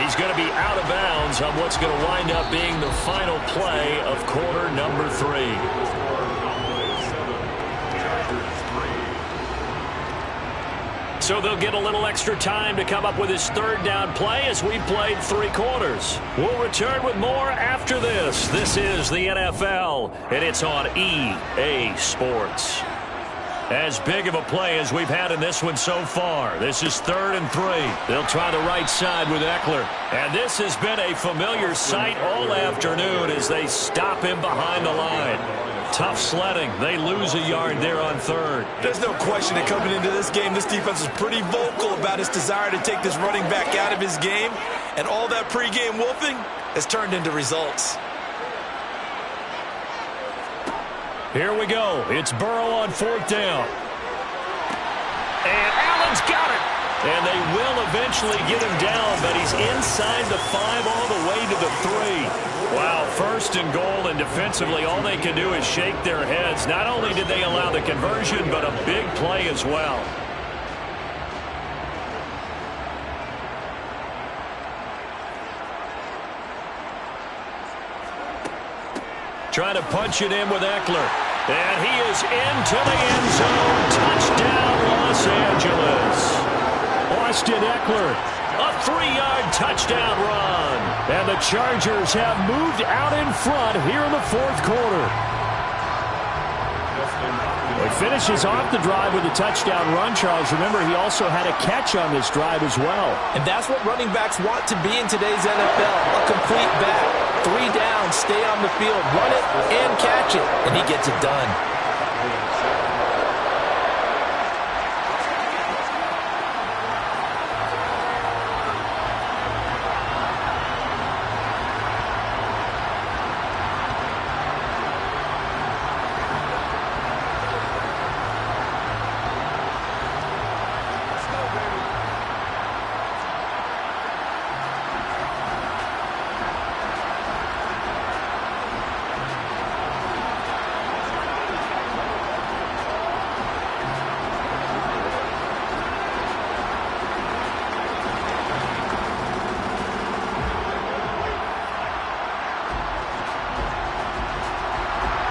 Speaker 1: He's going to be out of bounds on what's going to wind up being the final play of quarter number 3. So they'll get a little extra time to come up with his 3rd down play as we played 3 quarters. We'll return with more after this. This is the NFL, and it's on EA Sports. As big of a play as we've had in this one so far. This is 3rd and 3. They'll try the right side with Eckler. And this has been a familiar sight all afternoon as they stop him behind the line. Tough sledding. They lose a yard there on 3rd.
Speaker 3: There's no question that coming into this game, this defense is pretty vocal about its desire to take this running back out of his game. And all that pregame wolfing has turned into results.
Speaker 1: Here we go. It's Burrow on 4th down. And Allen's got it. And they will eventually get him down, but he's inside the 5 all the way to the 3. Wow, 1st and goal, and defensively all they can do is shake their heads. Not only did they allow the conversion, but a big play as well. Trying to punch it in with Eckler. And he is into the end zone. Touchdown, Los Angeles.
Speaker 4: Austin Eckler.
Speaker 1: A 3-yard touchdown run.
Speaker 4: And the Chargers have moved out in front here in the 4th quarter. He finishes off the drive with a touchdown run, Charles. Remember, he also had a catch on this drive as well.
Speaker 2: And that's what running backs want to be in today's NFL, a complete back. 3 down, stay on the field, run it, and catch it. And he gets it done.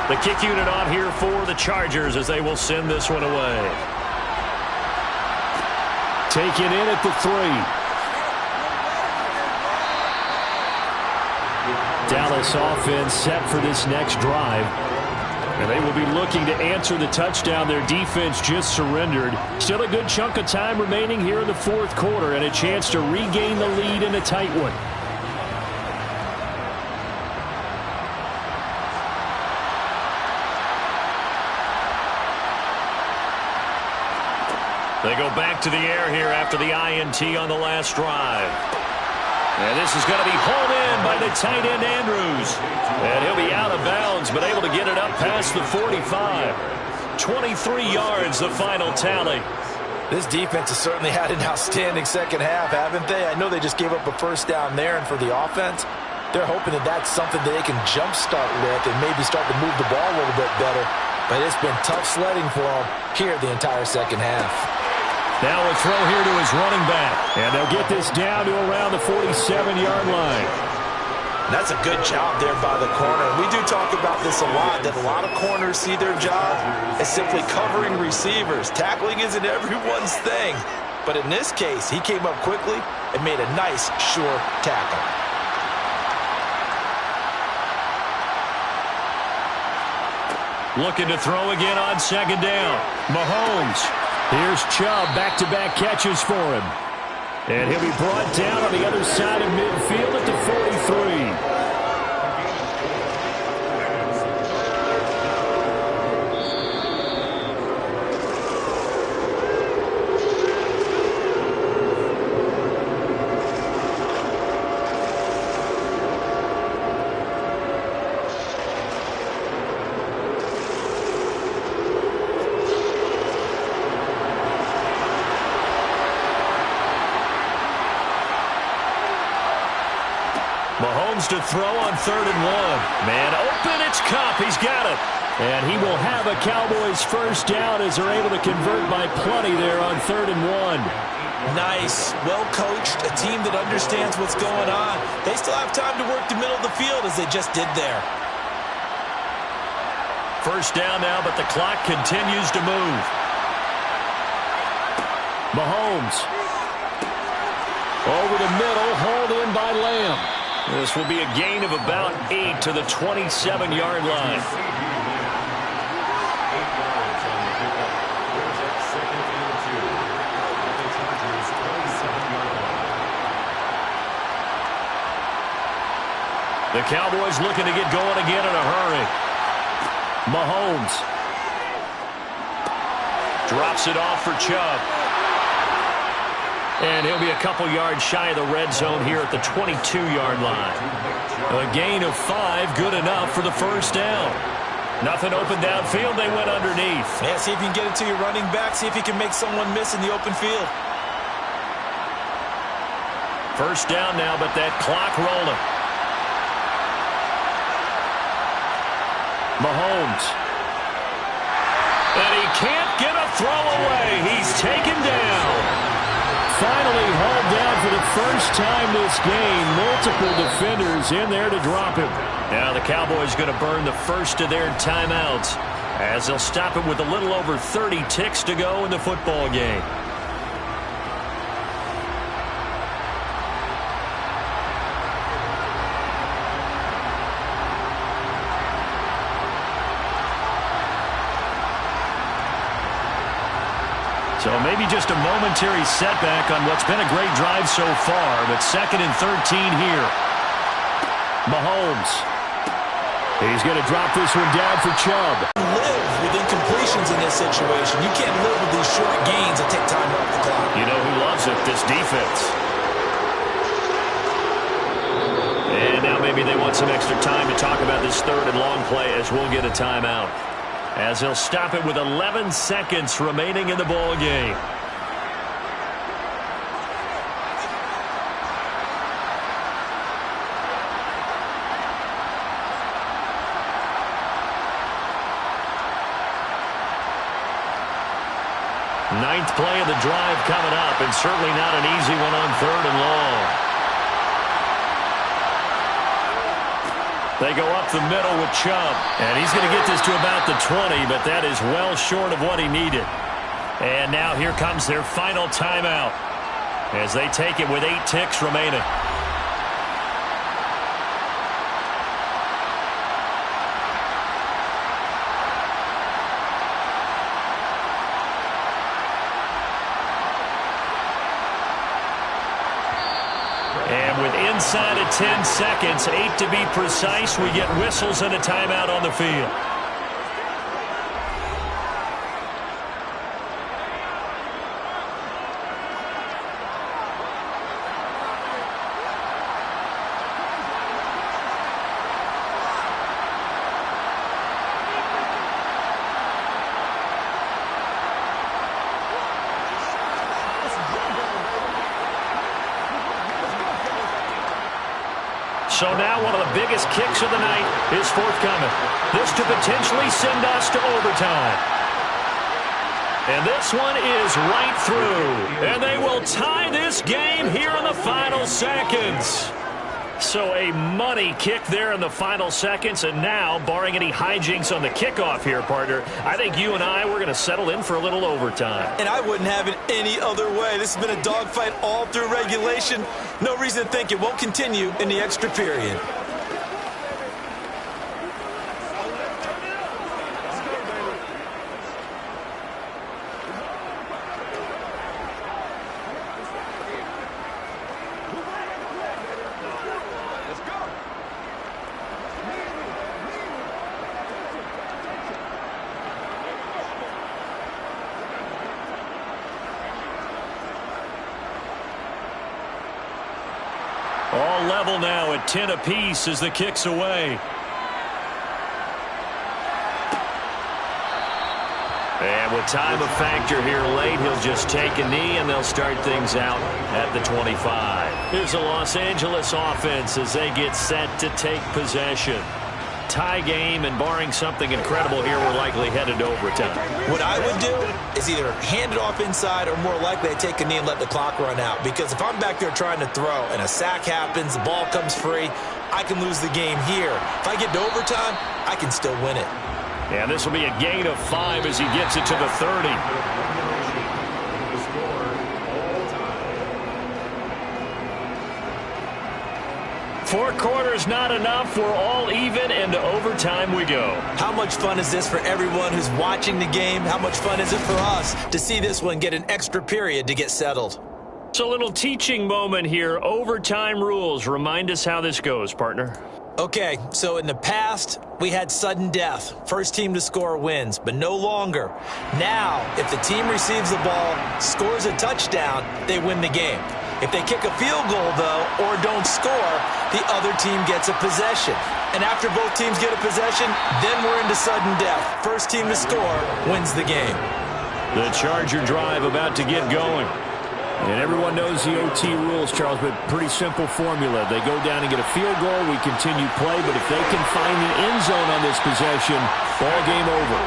Speaker 1: The kick unit on here for the Chargers as they will send this one away.
Speaker 4: Taken in at the 3. Dallas offense set for this next drive. And they will be looking to answer the touchdown their defense just surrendered. Still a good chunk of time remaining here in the fourth quarter and a chance to regain the lead in a tight one.
Speaker 1: They go back to the air here after the INT on the last drive. And this is going to be hauled in by the tight end, Andrews. And he'll be out of bounds, but able to get it up past the 45. 23 yards, the final tally.
Speaker 2: This defense has certainly had an outstanding second half, haven't they? I know they just gave up a first down there, and for the offense, they're hoping that that's something that they can jumpstart with and maybe start to move the ball a little bit better. But it's been tough sledding for them here the entire second half.
Speaker 1: Now a throw here to his running back.
Speaker 4: And they'll get this down to around the 47-yard line.
Speaker 3: That's a good job there by the corner. We do talk about this a lot, that a lot of corners see their job as simply covering receivers. Tackling isn't everyone's thing. But in this case, he came up quickly and made a nice, sure tackle.
Speaker 1: Looking to throw again on second down. Mahomes.
Speaker 4: Here's Chubb, back-to-back catches for him. And he'll be brought down on the other side of midfield at the 43.
Speaker 1: Mahomes to throw on 3rd and 1. Man open, it's Kupp. He's got it.
Speaker 4: And he will have a Cowboys first down as they're able to convert by plenty there on 3rd and 1.
Speaker 3: Nice, well-coached, a team that understands what's going on. They still have time to work the middle of the field as they just did there.
Speaker 1: First down now, but the clock continues to move.
Speaker 4: Mahomes. Over the middle, hauled in by Lamb.
Speaker 1: This will be a gain of about 8 to the 27-yard line. The Cowboys looking to get going again in a hurry.
Speaker 4: Mahomes.
Speaker 1: Drops it off for Chubb. And he'll be a couple yards shy of the red zone here at the 22-yard line. A gain of 5, good enough for the first down. Nothing open downfield, they went underneath.
Speaker 3: Yeah, see if you can get it to your running back. See if you can make someone miss in the open field.
Speaker 1: First down now, but that clock rolling.
Speaker 4: Mahomes.
Speaker 1: And he can't get a throw away. He's taken down.
Speaker 4: Finally hauled down for the first time this game. Multiple defenders in there to drop him.
Speaker 1: Now the Cowboys going to burn the first of their timeouts as they'll stop it with a little over 30 ticks to go in the football game. So maybe just a momentary setback on what's been a great drive so far, but 2nd and 13 here.
Speaker 4: Mahomes. He's going to drop this one down for Chubb.
Speaker 3: Live with incompletions in this situation. You can't live with these short gains that take time off the clock.
Speaker 1: You know who loves it? This defense. And now maybe they want some extra time to talk about this 3rd and long play as we'll get a timeout. As he'll stop it with 11 seconds remaining in the ball game. Ninth play of the drive coming up, and certainly not an easy one on 3rd and long. They go up the middle with Chubb. And he's going to get this to about the 20, but that is well short of what he needed. And now here comes their final timeout as they take it with 8 ticks remaining. And with inside of 10 seconds, 8 to be precise, we get whistles and a timeout on the field. So now one of the biggest kicks of the night is forthcoming. This to potentially send us to overtime. And this one is right through. And they will tie this game here in the final seconds. So a money kick there in the final seconds. And now, barring any hijinks on the kickoff here, partner, I think you and I, we're going to settle in for a little overtime.
Speaker 3: And I wouldn't have it any other way. This has been a dogfight all through regulation. No reason to think it won't continue in the extra period.
Speaker 1: All level now at 10 apiece as the kick's away. And with time a factor here late, he'll just take a knee and they'll start things out at the 25. Here's the Los Angeles offense as they get set to take possession. Tie game, and barring something incredible here, we're likely headed to overtime.
Speaker 3: What I would do is either hand it off inside or more likely I take a knee and let the clock run out. Because if I'm back there trying to throw and a sack happens, the ball comes free, I can lose the game here. If I get to overtime, I can still win it.
Speaker 1: And this will be a gain of 5 as he gets it to the 30. Four quarters not enough. We're all even, and to overtime we go.
Speaker 3: How much fun is this for everyone who's watching the game? How much fun is it for us to see this one get an extra period to get settled?
Speaker 1: It's a little teaching moment here. Overtime rules. Remind us how this goes, partner.
Speaker 3: Okay, so in the past, we had sudden death. First team to score wins, but no longer. Now, if the team receives the ball, scores a touchdown, they win the game. If they kick a field goal, though, or don't score, the other team gets a possession. And after both teams get a possession, then we're into sudden death. First team to score wins the game.
Speaker 1: The Charger drive about to get going.
Speaker 4: And everyone knows the OT rules, Charles, but pretty simple formula. They go down and get a field goal, we continue play, but if they can find the end zone on this possession, ball game over.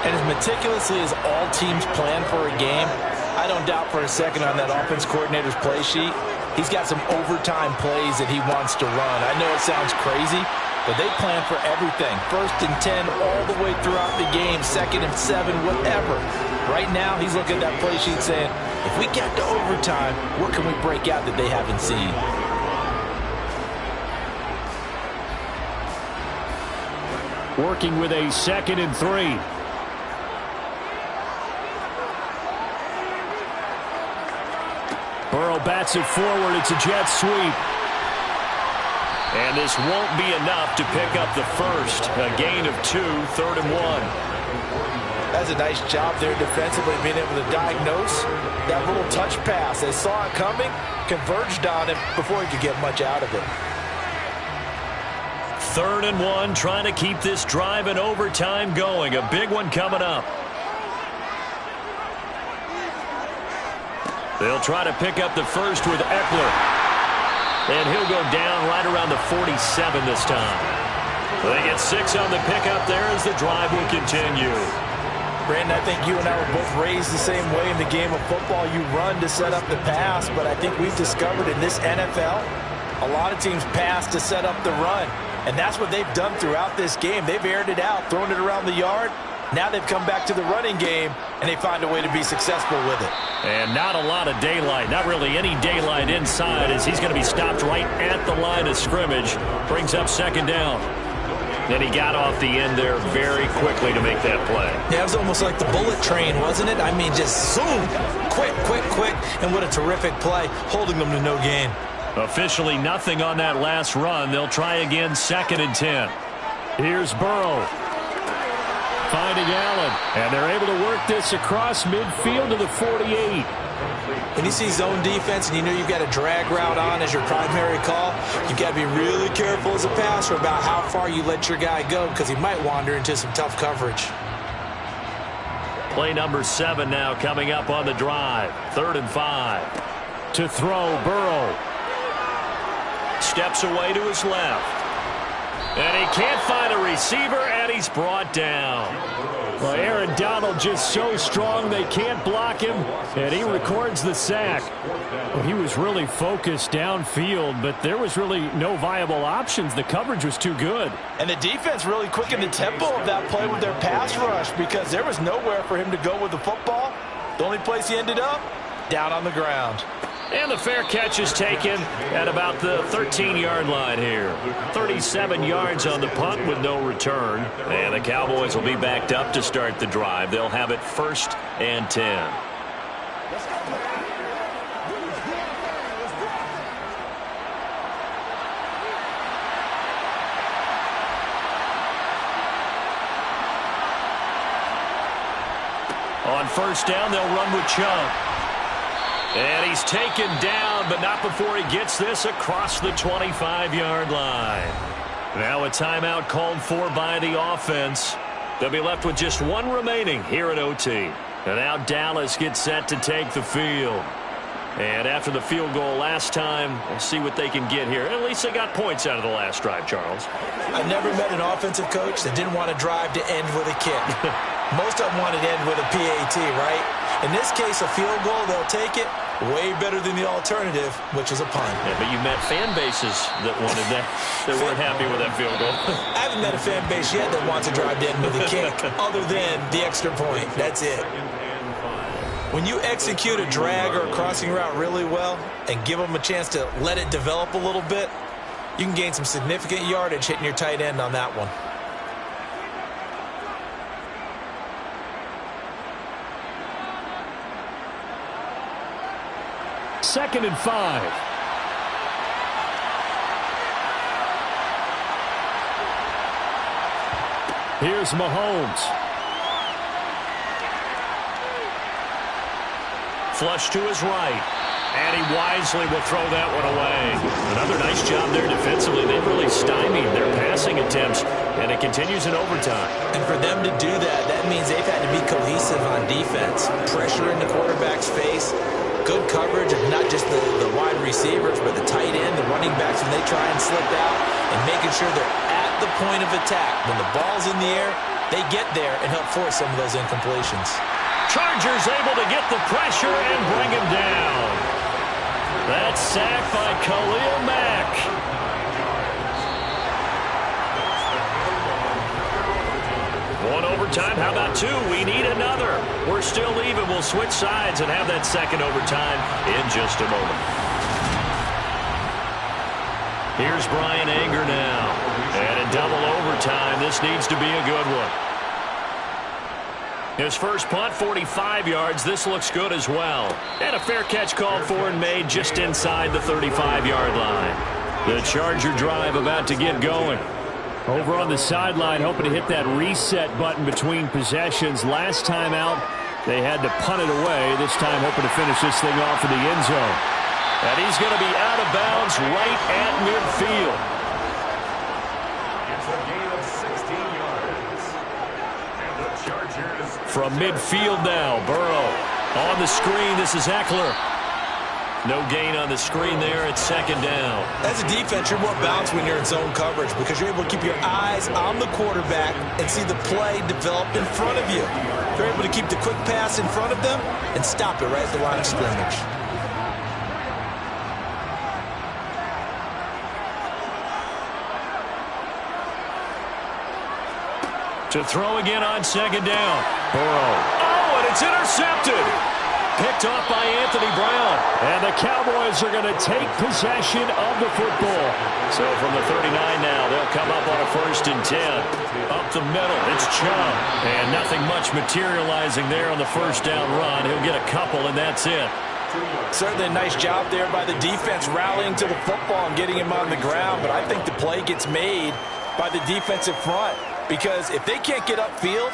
Speaker 3: And as meticulously as all teams plan for a game, I don't doubt for a second on that offense coordinator's play sheet, he's got some overtime plays that he wants to run. I know it sounds crazy, but they plan for everything. 1st and 10 all the way throughout the game, 2nd and 7, whatever. Right now, he's looking at that play sheet saying, if we get to overtime, what can we break out that they haven't seen?
Speaker 4: Working with a 2nd and 3. Burrow bats it forward. It's a jet sweep.
Speaker 1: And this won't be enough to pick up the first. A gain of 2, 3rd and 1.
Speaker 3: That's a nice job there defensively, being able to diagnose that little touch pass. They saw it coming, converged on him before he could get much out of it.
Speaker 1: 3rd and 1, trying to keep this drive in overtime going. A big one coming up. They'll try to pick up the first with Eckler. And he'll go down right around the 47 this time. They get 6 on the pickup there as the drive will continue.
Speaker 3: Brandon, I think you and I were both raised the same way in the game of football. You run to set up the pass, but I think we've discovered in this NFL, a lot of teams pass to set up the run. And that's what they've done throughout this game. They've aired it out, thrown it around the yard. Now they've come back to the running game, and they find a way to be successful with it.
Speaker 1: And not a lot of daylight, not really any daylight inside, as he's going to be stopped right at the line of scrimmage. Brings up 2nd down. And he got off the end there very quickly to make that play.
Speaker 3: Yeah, it was almost like the bullet train, wasn't it? I mean, just zoom, quick, quick, quick, and what a terrific play, holding them to no gain.
Speaker 4: Officially nothing on that last run. They'll try again 2nd and 10. Here's Burrow. Finding Allen. And they're able to work this across midfield to the 48.
Speaker 3: When you see zone defense and you know you've got a drag route on as your primary call, you've got to be really careful as a passer about how far you let your guy go because he might wander into some tough coverage.
Speaker 4: Play number 7 now coming up on the drive. 3rd and 5. To throw, Burrow. Steps away to his left. And he can't find a receiver, and he's brought down. Well, Aaron Donald just so strong they can't block him, and he records the sack. Well, he was really focused downfield, but there was really no viable options. The coverage was too good.
Speaker 2: And the defense really quickened the tempo of that play with their pass rush because there was nowhere for him to go with the football. The only place he ended up, down on the ground.
Speaker 4: And the fair catch is taken at about the 13-yard line here. 37 yards on the punt with no return. And the Cowboys will be backed up to start the drive. They'll have it 1st and 10. On 1st down, they'll run with Chubb. And he's taken down, but not before he gets this across the 25-yard line. Now a timeout called for by the offense. They'll be left with just 1 remaining here at OT. And now Dallas gets set to take the field. And after the field goal last time, we'll see what they can get here. At least they got points out of the last drive, Charles.
Speaker 3: I've never met an offensive coach that didn't want to drive to end with a kick. Most of them wanted to end with a PAT, right? In this case, a field goal, they'll take it. Way better than the alternative, which is a punt.
Speaker 4: Yeah, but you met fan bases that wanted that, that weren't happy with that field goal.
Speaker 3: I haven't met a fan base yet that wants to drive to end with a kick, other than the extra point. That's it. When you execute a drag or a crossing route really well and give them a chance to let it develop a little bit, you can gain some significant yardage hitting your tight end on that one.
Speaker 4: Second and 5. Here's Mahomes. Flush to his right. And he wisely will throw that one away. Another nice job there defensively. They've really stymied their passing attempts, and it continues in overtime.
Speaker 3: And for them to do that, that means they've had to be cohesive on defense. Pressure in the quarterback's face. Good coverage of not just the wide receivers, but the tight end, the running backs when they try and slip out, and making sure they're at the point of attack. When the ball's in the air, they get there and help force some of those incompletions.
Speaker 4: Chargers able to get the pressure and bring him down. That's sacked by Khalil Mack. One overtime. How about 2? We need another. We're still even. We'll switch sides and have that second overtime in just a moment. Here's Brian Anger now. And in double overtime, this needs to be a good one. His first punt, 45 yards. This looks good as well. And a fair catch called for and made just inside the 35-yard line. The Charger drive about to get going. Over on the sideline, hoping to hit that reset button between possessions. Last time out, they had to punt it away. This time, hoping to finish this thing off in the end zone. And he's going to be out of bounds right at midfield.
Speaker 5: It's a gain of 16 yards. And the Chargers...
Speaker 4: From midfield now, Burrow. On the screen, this is Eckler. No gain on the screen there. It's second down.
Speaker 3: As a defense, you're more balanced when you're in zone coverage because you're able to keep your eyes on the quarterback and see the play develop in front of you. You're able to keep the quick pass in front of them and stop it right at the line of scrimmage.
Speaker 4: To throw again on second down. Burrow. Oh, and it's intercepted. Picked off by Anthony Brown. And the Cowboys are going to take possession of the football. So from the 39 now, they'll come up on a 1st and 10. Up the middle, it's Chubb. And nothing much materializing there on the first down run. He'll get a couple, and that's it.
Speaker 2: Certainly a nice job there by the defense rallying to the football and getting him on the ground, but I think the play gets made by the defensive front because if they can't get upfield,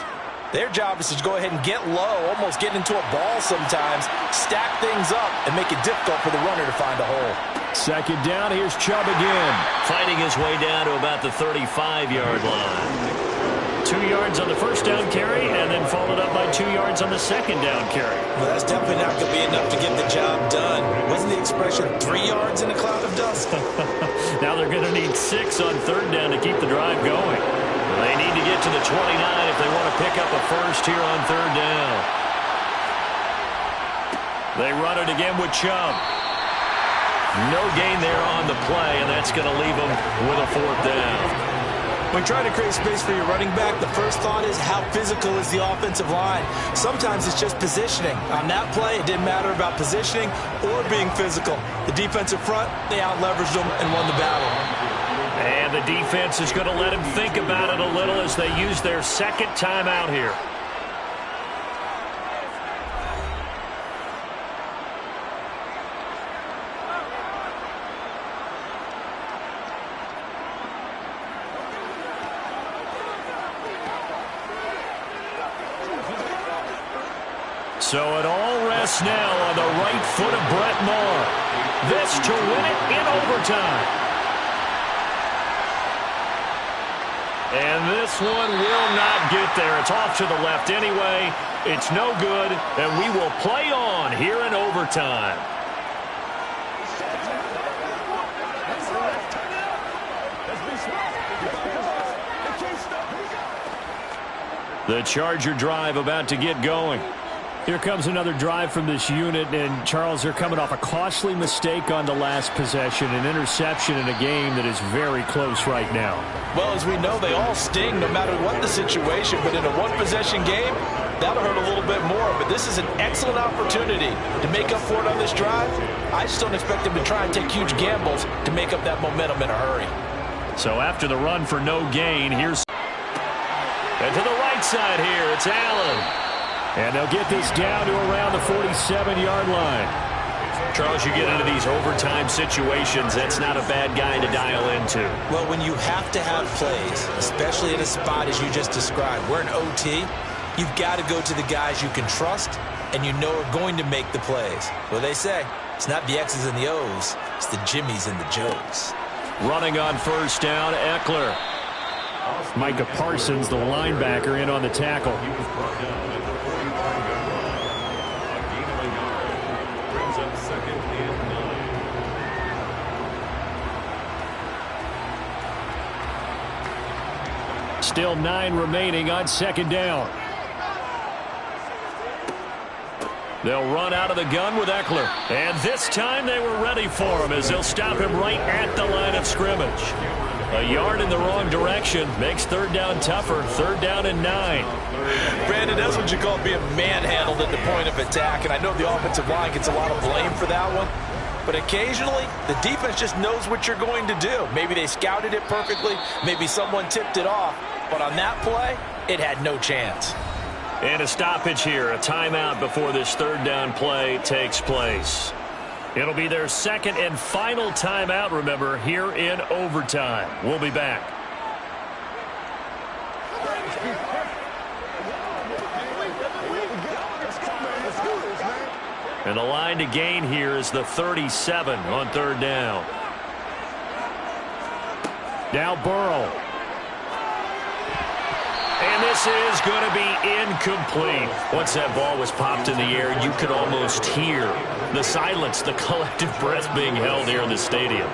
Speaker 2: their job is to go ahead and get low, almost get into a ball sometimes, stack things up, and make it difficult for the runner to find a hole.
Speaker 4: Second down, here's Chubb again.
Speaker 1: Fighting his way down to about the 35-yard line. 2 yards on the first down carry, and then followed up by 2 yards on the second down carry.
Speaker 3: Well, that's definitely not going to be enough to get the job done. Wasn't the expression 3 yards in a cloud of dust?
Speaker 1: Now they're going to need 6 on third down to keep the drive going. They need to get to the 29 if they want to pick up a first here on third down. They run it again with Chubb. No gain there on the play, and that's going to leave them with a fourth down.
Speaker 3: When trying to create space for your running back, the first thought is how physical is the offensive line. Sometimes it's just positioning. On that play, it didn't matter about positioning or being physical. The defensive front, they out-leveraged them and won the battle.
Speaker 1: And the defense is going to let him think about it a little as they use their second timeout here. So it all rests now on the right foot of Brett Maher. This to win it in overtime. And this one will not get there. It's off to the left anyway. It's no good, and we will play on here in overtime. The Charger drive about to get going.
Speaker 4: Here comes another drive from this unit, and Charles, they're coming off a costly mistake on the last possession, an interception in a game that is very close right now.
Speaker 2: Well, as we know, they all sting no matter what the situation, but in a one-possession game, that'll hurt a little bit more. But this is an excellent opportunity to make up for it on this drive. I just don't expect them to try and take huge gambles to make up that momentum in a hurry.
Speaker 1: So after the run for no gain, here's... And to the right side here, it's Allen.
Speaker 4: And they'll get this down to around the 47-yard line.
Speaker 1: Charles, you get into these overtime situations, that's not a bad guy to dial into.
Speaker 3: Well, when you have to have plays, especially in a spot as you just described, we're in OT, you've got to go to the guys you can trust and you know are going to make the plays. Well, they say it's not the X's and the O's, it's the Jimmies and the Joes.
Speaker 1: Running on first down, Eckler.
Speaker 4: Micah Parsons, the linebacker, in on the tackle. Still 9 remaining on second down.
Speaker 1: They'll run out of the gun with Eckler. And this time they were ready for him as they'll stop him right at the line of scrimmage. A yard in the wrong direction makes third down tougher. Third down and 9.
Speaker 2: Brandon, that's what you call being manhandled at the point of attack. And I know the offensive line gets a lot of blame for that one. But occasionally, the defense just knows what you're going to do. Maybe they scouted it perfectly. Maybe someone tipped it off. But on that play, it had no chance.
Speaker 1: And a stoppage here, a timeout before this third down play takes place. It'll be their second and final timeout, remember, here in overtime. We'll be back. And the line to gain here is the 37 on third down.
Speaker 4: Now Burrow.
Speaker 1: And this is going to be incomplete. Once that ball was popped in the air, you could almost hear the silence, the collective breath being held here in the stadium.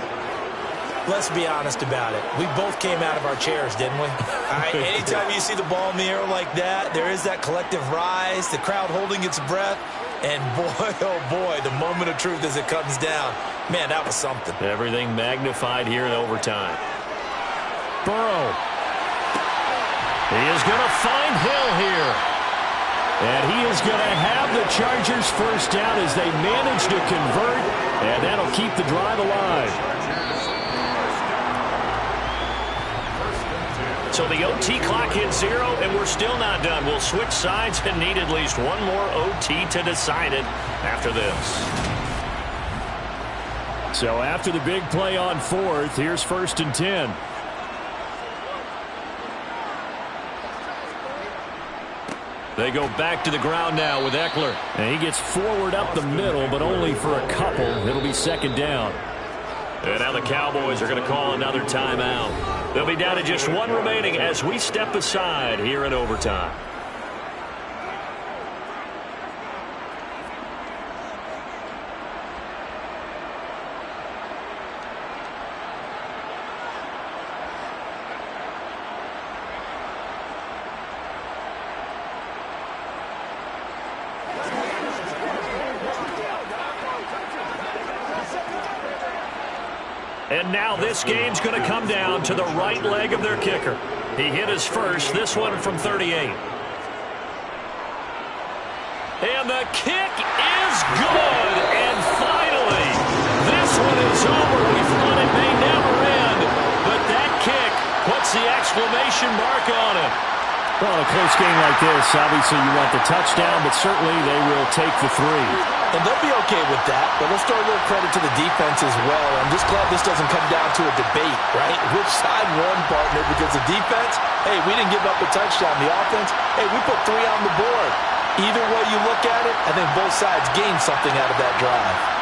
Speaker 3: Let's be honest about it. We both came out of our chairs, didn't we? All right, anytime you see the ball in the air like that, there is that collective rise, the crowd holding its breath, and boy, oh boy, the moment of truth as it comes down. Man, that was something.
Speaker 1: Everything magnified here in overtime.
Speaker 4: Burrow.
Speaker 1: He is going to find Hill here.
Speaker 4: And he is going to have the Chargers first down as they manage to convert, and that'll keep the drive alive.
Speaker 1: So the OT clock hits 0, and we're still not done. We'll switch sides and need at least one more OT to decide it after this.
Speaker 4: So after the big play on 4th, here's 1st and 10.
Speaker 1: They go back to the ground now with Eckler.
Speaker 4: And he gets forward up the middle, but only for a couple. It'll be 2nd down.
Speaker 1: And now the Cowboys are going to call another timeout. They'll be down to just 1 remaining as we step aside here in overtime. And now this game's going to come down to the right leg of their kicker. He hit his first, this one from 38. And the kick is good. And finally, this one is over. We thought it may never end. But that kick puts the exclamation mark on it.
Speaker 4: Well, in a close game like this, obviously you want the touchdown, but certainly they will take the 3.
Speaker 2: And they'll be okay with that, but let's throw a little credit to the defense as well. I'm just glad this doesn't come down to a debate, right? Which side won, partner? Because the defense, hey, we didn't give up a touchdown. The offense, hey, we put 3 on the board. Either way you look at it, I think both sides gained something out of that drive.